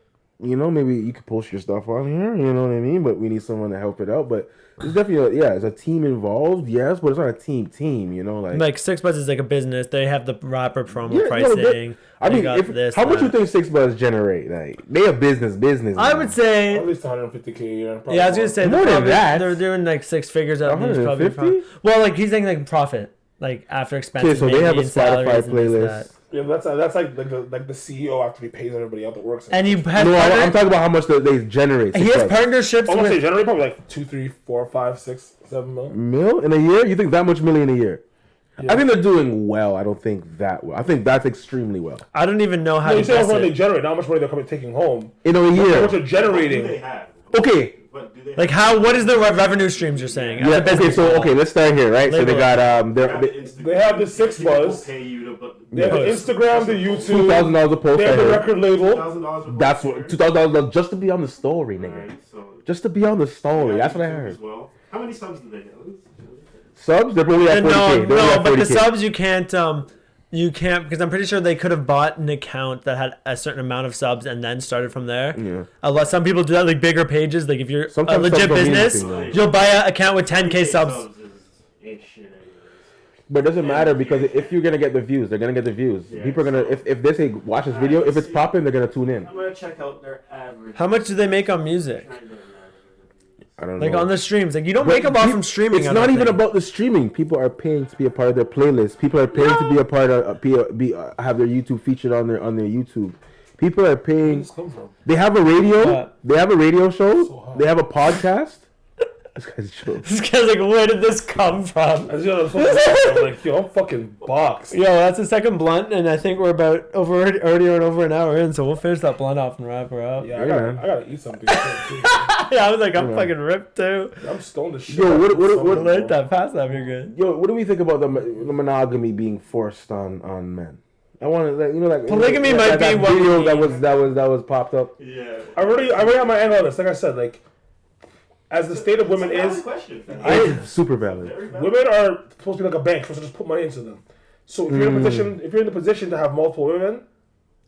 You know, maybe you could post your stuff on here. You know what I mean? But we need someone to help it out. But there's definitely it's a team involved. Yes, but it's not a team. You know, Like Six Buzz is like a business. They have the rapper promo Yeah, no, pricing. I They mean, got this, how much you that. think 6 Buzz generate? Like they a business. I man. would say. At least 150K a year. probably Yeah, I was gonna more. say More than probably, that. they're doing like six figures at least. Probably 150? well, like he's saying like profit, like after expenses. Okay, so they have a maybe, and salaries Spotify and this, playlist. that. Yeah, but that's like the CEO actually pays everybody out that works. And you have No, partner- I'm talking about how much they generate. he 6 has Buzz. partnerships I want to say with. generally probably like 2, 3, 4, 5, 6, 7 mil. Mil in a year? You think that much million a year? I think they're doing well. I don't think that well. I think that's extremely well. I don't even know how No, to you say how guess much they it. generate, not how much money they're coming taking home. In a How much year. they're What do they generating. have? Okay. What do they Like how? What is the revenue streams you're saying? As Yeah. a business Okay. So model. let's start here, right? So Label they got They have the 6 Buzz. Pay you to They have the Instagram, the YouTube. $2,000 a post. They I have the heard. record label. $1,000. That's what $2,000 just to be on the story, nigga. Alright, so Just to be on the story. That's what I YouTube heard. as well. How many subs do they get? Subs? They're probably at 40K. No, They're at but the 40K. subs you can't because I'm pretty sure they could have bought an account that had a certain amount of subs and then started from there. Yeah. A lot. Some people do that, like bigger pages. Like if you're Sometimes a legit subs don't mean business, anything, you'll buy an account with 10K subs. Ain't shit anyways. But it doesn't matter because if you're gonna get the views, they're gonna get the views. Yeah, People are gonna if they say watch this video, if it's popping, they're gonna tune in. I'm gonna check out their average. How much do they make on music? I don't Like know. on the streams, like you don't But make a lot peop- from streaming. It's I not don't even think. about the streaming. People are paying to be a part of their playlist. People are paying to be a part of have their YouTube featured on their YouTube. People are Where paying. does this come from? They have a radio. What? They have a radio show. So hot. They have a podcast. This guy's joke. This guy's like, where did this come from? As you know, I'm like, yo, I'm fucking boxed. Yo, that's the second blunt, and I think we're about already over an hour in, so we'll finish that blunt off and wrap her up. Yeah, Yeah, man. I gotta eat something. too. Yeah, I was like, I'm Yeah. fucking ripped too. I'm stoned as shit. Yo, what- We'll let that pass that. You're good. Yo, what do we think about the monogamy being forced on men? I want to, like Polygamy that- might that be what we video need. that was popped up. Yeah. I already have my angle on this. Like I said, like as the state of women is, Question, fam. It's super valid. Very valid. women are supposed to be like a bank, supposed to just put money into them. So if you're in a position, if you're in the position to have multiple women,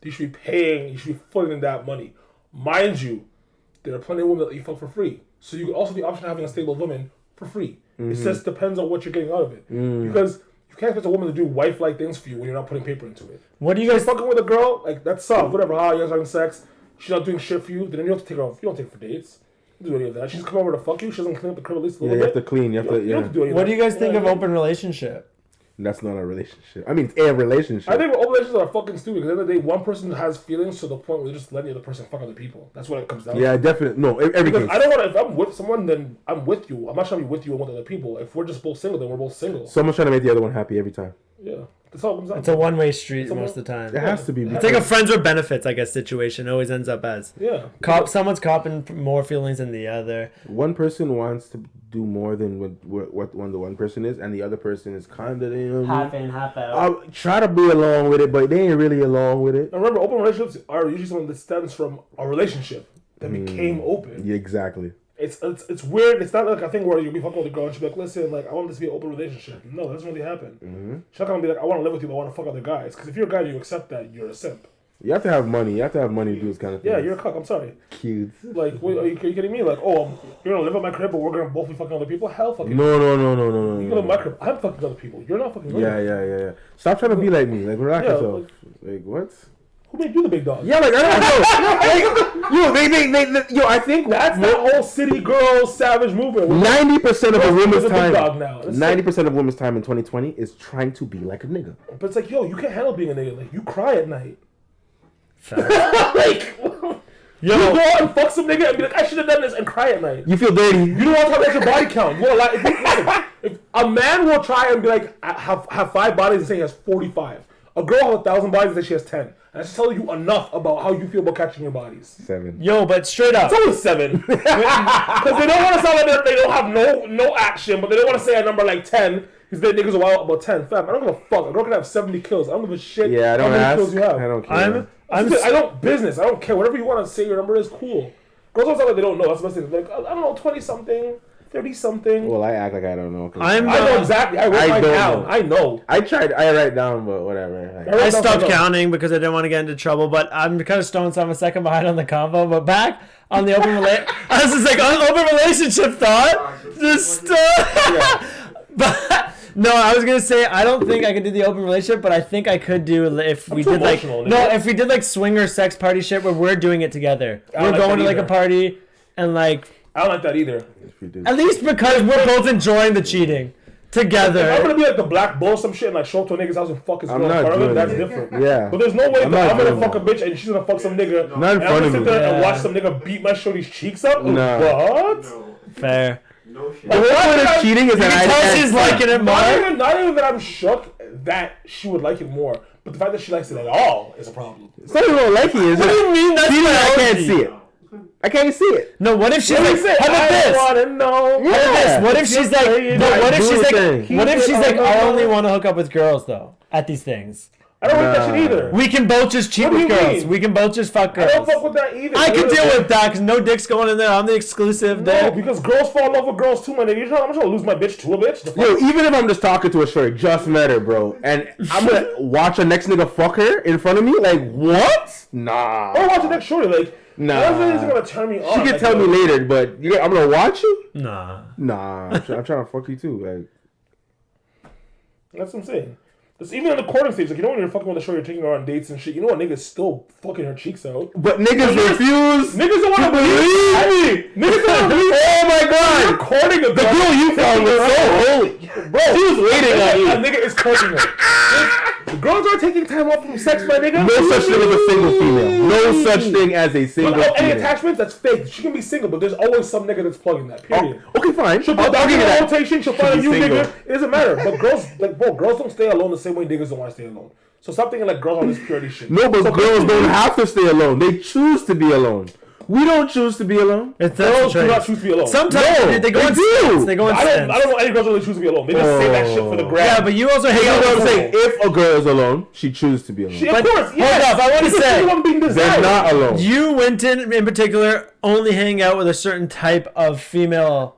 you should be paying. You should be putting in that money. Mind you, there are plenty of women that you fuck for free. So you could also be option of having a stable woman for free. It just depends on what you're getting out of it. Because you can't expect a woman to do wife-like things for you when you're not putting paper into it. What do you guys... fucking with a girl, like, that's soft, whatever, you guys are having sex, she's not doing shit for you, then you don't have to take her off. You don't take her for dates. You don't do any of that. She's come over to fuck you, she doesn't clean up the crib at least a little bit. You have to clean, you don't have to do any of What that. do you guys think of open relationship? That's not a relationship. I mean, it's a relationship. I think open relationships are fucking stupid, because at the end of the day, one person has feelings to the point where they're just letting the other person fuck other people. That's what it comes down to. Yeah, definitely. No, every Because case. I don't want to, if I'm with someone, then I'm with you. I'm not trying to be with you and with other people. If we're just both single, then we're both single. Someone's trying to make the other one happy every time. Yeah. That's all it comes down It's a one-way street most of the It time. has to be. It's like a friends with benefits, I guess, situation. It always ends up as. Yeah. Someone's copping more feelings than the other. One person wants to do more than what the one person is, and the other person is kind of, you know, Half in, half out. I'll try to be along with it, but they ain't really along with it. Now remember, open relationships are usually something that stems from a relationship that became open. Yeah, exactly. It's weird. It's not like a thing where you'll be fucking with a girl and she'll be like, listen, like, I want this to be an open relationship. No, that doesn't really happen. She's not gonna be like, I want to live with you, but I want to fuck other guys. Because if you're a guy and you accept that, you're a simp. You have to have money. You have to have money to do this kind of thing. Yeah, you're a cuck. I'm sorry. Cute. Like, wait, are you kidding me? Like, you're gonna live at my crib, but we're gonna both be fucking other people? Hell, fucking. No. You live at my crib. I'm fucking other people. You're not fucking. Yeah. Stop trying to be like me. Like, relax Yeah, yourself. Like, what? Who made you the big dog? Yeah, like, I don't know. Yo, I think That's that whole city girl savage movement. 90% of a woman's a big time. dog now. That's 90% of women's time in 2020 is trying to be like a nigga. But it's like, yo, you can't handle being a nigga. Like, you cry at night. Like, you go out and fuck some nigga and be like, I should have done this, and cry at night. You feel dirty. You don't want to talk about your body count. You want to lie. If a man will try and be like, I have 5 bodies and say he has 45. A girl has 1,000 bodies and say she has 10. And that's telling you enough about how you feel about catching your bodies. 7. Yo, but straight up. It's always 7. Because they don't want to sound like they don't have no action, but they don't want to say a number like 10. Because they niggas are wild about 10. Fam, I don't give a fuck. A girl can have 70 kills. I don't give a shit Yeah, I don't how many ask. kills you have. I don't care. I don't business. I don't care. Whatever you want to say your number is, cool. Girls don't sound like they don't know. That's the best thing. Like, I don't know, 20-something, 30-something. Well, I act like I don't know. I know exactly. I wrote mine down. I know. I write down, but whatever. Like, I stopped counting because I didn't want to get into trouble, but I'm kind of stoned, so I'm a second behind on the convo. But back on the open I was just like, open relationship thought. But no, I was gonna say I don't think I could do the open relationship, but I think I could do if we did like if we did like swinger sex party shit where we're doing it together. We're going to like a party and like I don't like that either. At least because we're both enjoying the cheating together. If I'm gonna be like the black bull, some shit, and like show up to a nigga's house and fuck his girl in front of him, that's different. Yeah. But there's no way that I'm gonna fuck a that. bitch and she's gonna fuck some nigga. Not in and I'm front gonna of sit me. there and watch some nigga beat my shorty's cheeks up. Nah. What? No. Fair. No shit. The whole point of cheating is You can tell she's liking it more. Not even that I'm shook that she would like it more, but the fact that she likes it at all is a problem. It's not even liking it. What do you mean that's cheating? I not can't healthy? see it. I can't see it. No, what if she's like, how about I this? wanna know. How about this? What if she's like, no, what if she's like, thing. what if she's like, Keep it I on. only want to hook up with girls though at these things. I don't like that shit either. We can both just cheat What do with you girls. mean? We can both just fuck I don't girls. fuck with that either. I can deal with that because no dick's going in there. I'm the exclusive No, there. because girls fall in love with girls too, my nigga. I'm just gonna lose my bitch to a bitch. The fuck? Yo, even if I'm just talking to a shorty, just met her, bro, and I'm gonna watch a next nigga fuck her in front of me, like, what? Nah. Or watch the next shorty, like, Nah. that really isn't gonna turn me on. She can like, tell me later, but I'm gonna watch you? Nah. Nah. I'm trying to fuck you too. Like, That's what I'm saying. It's even in the courting stage, like, you know when you're fucking with a shorty, you're taking her on dates and shit, you know what nigga's still fucking her cheeks out. but niggas refuse. Niggas don't wanna believe me! Niggas don't wanna believe Oh my god! You're courting a The girl you found was so holy. Bro, She was waiting on you. A nigga is courting her. The girls are taking time off from sex, my nigga. No such thing as a single female. No such thing as a single Without any female. attachments, that's fake. She can be single, but there's always some nigga that's plugging that. Period. Oh, okay, fine. She'll I'll put that give in you the that. rotation. She'll She'll find a be new single. nigga. It doesn't matter. But girls, like, bro, girls don't stay alone the same way niggas don't want to stay alone. So stop thinking like girls on this purity shit. No, but So girls don't have to stay alone. They choose to be alone. We don't choose to be alone. Girls do not choose to be alone. Sometimes No, they go they in do. stints. They go in I stints. don't know any girls that really choose to be alone. They just say that shit for the gram. Yeah, but you also hang You know out what with I'm saying? If a girl is alone, she chooses to be alone. Of course, yes. hold up, I wanna Because say, she's the one being They're desired. not alone. You, Winton, in particular, only hang out with a certain type of female.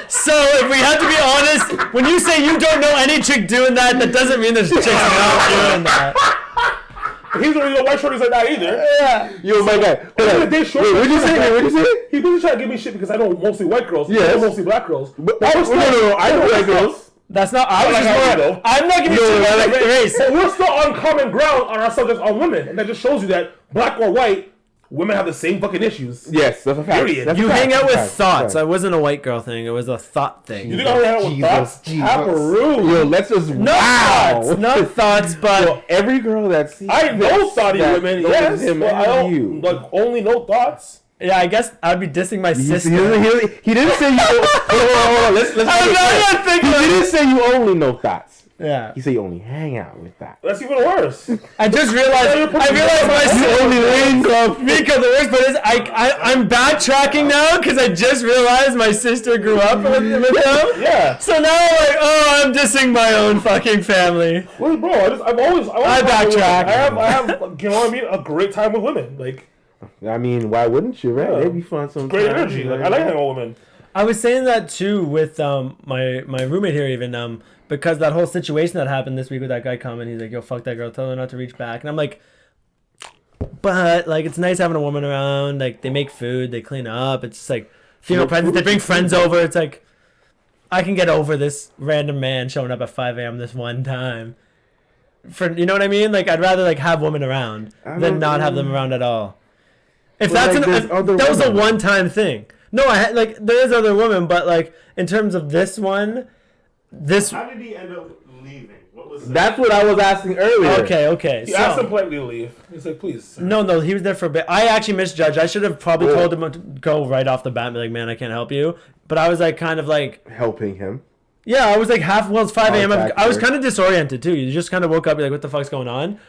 So, if we have to be honest, when you say you don't know any chick doing that, that doesn't mean there's chicks not doing that. He's already no white shorties like that either. Yeah. Yo, my guy. Hold on. Wait, what'd you say? What'd you say? He doesn't try to give me shit because I know mostly white girls. Yes. I know mostly black girls. No. I know white girls. That's not. I was Like just how you more. know. I'm not giving you shit about the race. But we're still on common ground on our subjects on women, and that just shows you that black or white, women have the same fucking issues. Yes, that's a fact. Period. That's a You fact. hang out with That's a thoughts. fact. It wasn't a white girl thing. It was a thought thing. You think I hang out with thoughts? Taparoo. Yo, let's just No thoughts. Not thoughts, but Yo, every girl that sees I know this, thoughty that women, knows yes, him but I and you. don't only know thoughts. yeah, I guess I'd be dissing my He sister. didn't say you. Hold on. Let's I'm not thinking. He didn't say you only know thoughts. Yeah. He said you only hang out with that. That's even worse. I just realized. I realized my sister. only link up. Mika, the worst part is I'm backtracking now because I just realized my sister grew up with him. Yeah. So now I'm like, oh, I'm dissing my own fucking family. Well, bro, I've always I backtrack. I have, you know what I mean, a great time with women. Like, I mean, why wouldn't you, right? Yeah. It'd be fun sometimes. great energy. Like, I like hanging out with women. I was saying that too with my roommate here even because that whole situation that happened this week with that guy coming, he's like, yo, fuck that girl, tell her not to reach back. And I'm like, but like it's nice having a woman around, like they make food, they clean up, it's just like female presence, they bring friends over, it's like I can get over this random man showing up at 5 a.m. this one time. For you know what I mean? Like I'd rather like have women around than not have them around at all. If But, that's like, there's other that was a women. one-time thing. No, I had like there is other women, but like in terms of this one, this How did he end up leaving? What was that? That's what I was asking earlier. okay. He asked him politely to leave. He's like, please. No, he was there for a bit. I actually misjudged. I should have probably told him to go right off the bat and be like, man, I can't help you. But I was like kind of like, Helping him. yeah, I was like it's 5 a.m. Contact I was her. kind of disoriented too. You just kind of woke up, you're like, what the fuck's going on?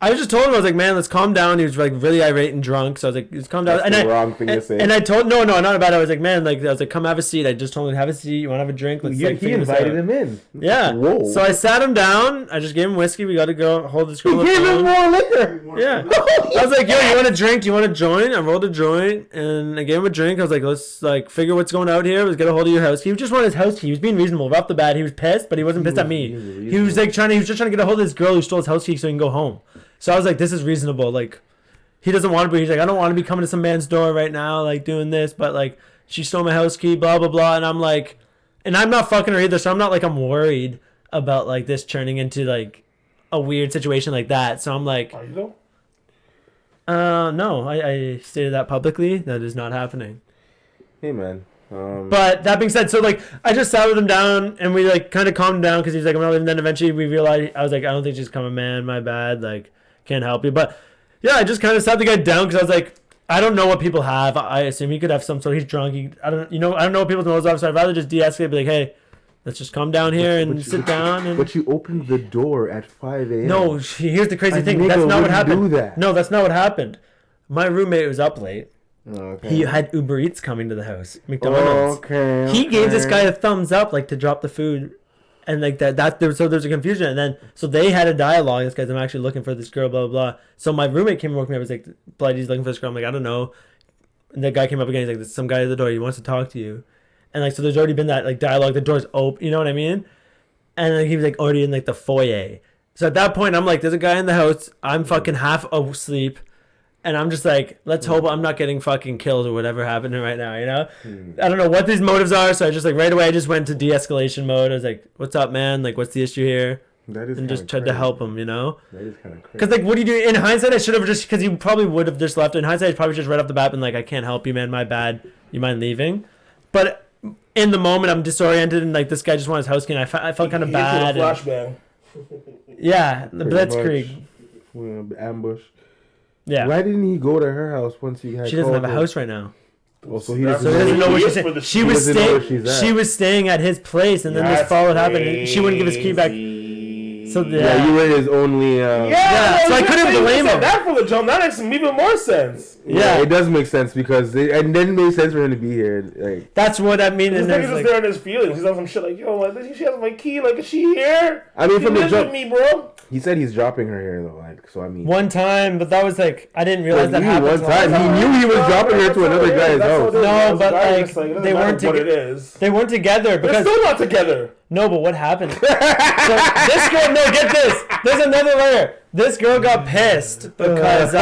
I just told him, I was like, man, let's calm down. He was like really irate and drunk, so I was like, let's calm down. That's the wrong thing to say. And I told, no, not about it. I was like, man, like I was like, come have a seat. I just told him, have a seat. You want to have a drink? Let's He figure this out. invited him in. Yeah. Whoa. So I sat him down. I just gave him whiskey. We got to go hold this girl. He on the gave him phone. more liquor. Yeah. I was like, yo, you want a drink? Do you want to join? I rolled a joint and I gave him a drink. I was like, let's like figure what's going out here. Let's get a hold of your house. He just wanted his house key. He was being reasonable. Right off the bat, he was pissed, but he wasn't pissed at me. He was like he was just trying to get a hold of this girl who stole his house key so he can go home. So I was like, this is reasonable. Like, he doesn't want to be. He's like, I don't want to be coming to some man's door right now, like doing this, but like she stole my house key, blah blah blah. And I'm like, and I'm not fucking her either, so I'm not like I'm worried about like this turning into like a weird situation like that. So I'm like, Are you though? no, I stated that publicly. That is not happening. Hey, man. But that being said, so like I just sat with him down and we like kind of calmed down because he's like, I'm not leaving. Then eventually we realized, I was like, I don't think she's coming, man. My bad. Like, can't help you. But yeah, I just kind of sat the guy down because I was like, I don't know what people have. I assume he could have some sort. He's drunk. I don't know what people's motives are. So I'd rather just de-escalate. Be like, hey, let's just calm down here and sit down. And But you opened the door at 5 a.m. no, here's the crazy A thing. nigga That's not what wouldn't happened. do that. No, that's not what happened. My roommate was up late. Okay. He had Uber Eats coming to the house. McDonald's. Okay. He gave this guy a thumbs up, like to drop the food, and like so there's a confusion, and then so they had a dialogue. This guy's, I'm actually looking for this girl, blah blah blah. So my roommate came and woke me up. I was like, Bloody, he's looking for this girl. I'm like, I don't know. And the guy came up again. He's like, there's some guy at the door. He wants to talk to you, and like so there's already been that like dialogue. The door's open. You know what I mean? And then he was like already in like the foyer. So at that point, I'm like, there's a guy in the house. I'm fucking half asleep. And I'm just like, let's hope I'm not getting fucking killed or whatever happening right now, you know? I don't know what these motives are, so I just like right away I just went to de-escalation mode. I was like, what's up, man? Like, what's the issue here? That is And just kinda tried to crazy. help him, you know? That is kind of crazy. Because like, what do you do? In hindsight, I should have just, because he probably would have just left. In hindsight, I probably just right off the bat been like, I can't help you, man. My bad. You mind leaving? But in the moment, I'm disoriented and like this guy just wanted his house key. And I felt kind of bad. and- Flashbang. yeah, the Pretty Blitzkrieg. much. Ambush. Yeah. Why didn't he go to her house once he had She doesn't have a called house right now. her? Oh, so he So doesn't So he doesn't know where she's For staying. the She was doesn't know where staying. she's at. She was staying at his place, and then this That's followed happened. And she wouldn't give his key back. So Yeah, you were his only. Yeah, so I couldn't blame him. That from the jump, that makes even more sense. Yeah. It does make sense because and then it made sense for him to be here. Like, That's what I mean. This And nigga's there's just like, there in his feelings. He's on some shit like, yo, like, she has my key. Like, is she here? I mean, She from the lives jump, with me, bro. he said he's dropping her here though. Like, so I mean, one time, but that was like I didn't realize that He happened. one time he knew he was dropping her to another guy's house. No, but, like, it doesn't they matter weren't what toge- it is. They weren't together They're because still not together. No, but what happened? So this girl, no, get this. There's another layer. This girl got pissed because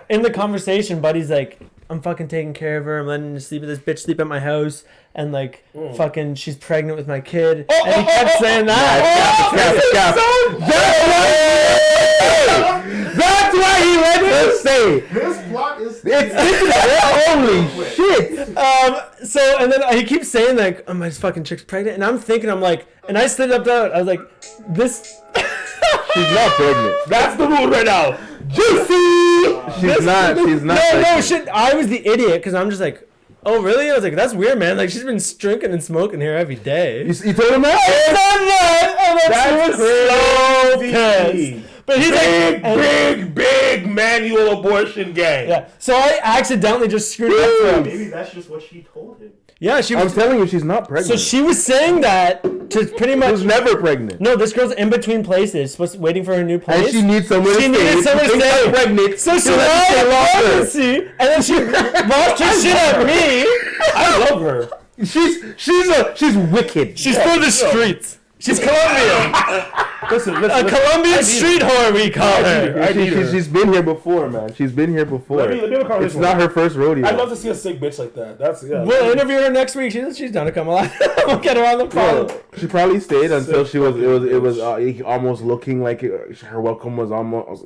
in the conversation, Buddy's like, I'm fucking taking care of her. I'm letting this bitch sleep at my house. And like, fucking, she's pregnant with my kid. And he kept saying that. That's why he let her say. This plot is. Holy shit. So, and then he keeps saying like, oh, my fucking chick's pregnant. And I'm thinking, I'm like, and I stood up there. I was like, this. She's not pregnant. That's the mood right now. Juicy. She's not. No, shit. I was the idiot because I'm just like, oh, really? I was like, that's weird, man. Like, she's been drinking and smoking here every day. You told him that? That's so pissed. But he's big manual abortion gang. Yeah. So I accidentally just screwed up for him. Maybe that's just what she told him. Yeah, she was. I'm telling you, she's not pregnant. So she was saying that to pretty much. She was never pregnant. No, this girl's in between places, waiting for her new place. And she needs someone to stay. She needed someone to stay. Pregnant. So she lost pregnancy, and then she lost her shit at me. I love her. She's wicked. She's for the streets. She's Colombian. Listen. A Colombian street whore, we call her. She's been here before, man. She's been here before. Let me have a conversation. It's not her first rodeo. I'd love to see a sick bitch like that. We'll interview her next week. She's down to come alive. We'll get her on the phone. Well, she probably stayed until she was. It was almost looking like her welcome was almost,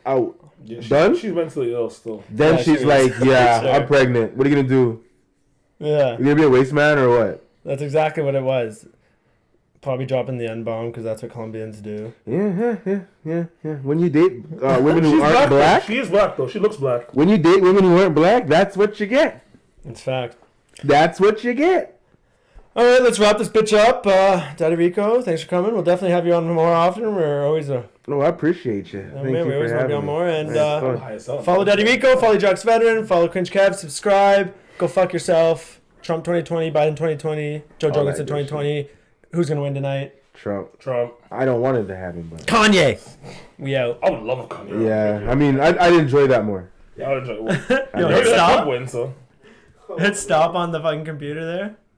out. Yeah, Done. She's mentally ill still. Then Yeah, she's she like, is. "Yeah, Sure. I'm pregnant. What are you gonna do? Yeah, You gonna be a waste man or what?" that's exactly what it was. Probably dropping the N-bomb because that's what Colombians do. Yeah. When you date women who She's aren't black, She is black though. She looks black. when you date women who aren't black, that's what you get. It's fact. That's what you get. All right, let's wrap this bitch up. Daddy Rico, thanks for coming. We'll definitely have you on more often. We're always No, I appreciate you. Thank man, you we always for want to be having on me. more. And It's fun. follow Daddy Rico, follow Jocks Veteran, follow CringeKev, subscribe, go fuck yourself. Trump 2020, Biden 2020, Joe Jorgensen that good 2020. Who's gonna win tonight? Trump. Trump. I don't want it to happen, but Kanye. We out. I would love a Kanye. yeah. I mean, I'd enjoy that more. Yeah, I would enjoy it. Yo, Maybe hit that stop. Trump win, so. Hit stop on the fucking computer there.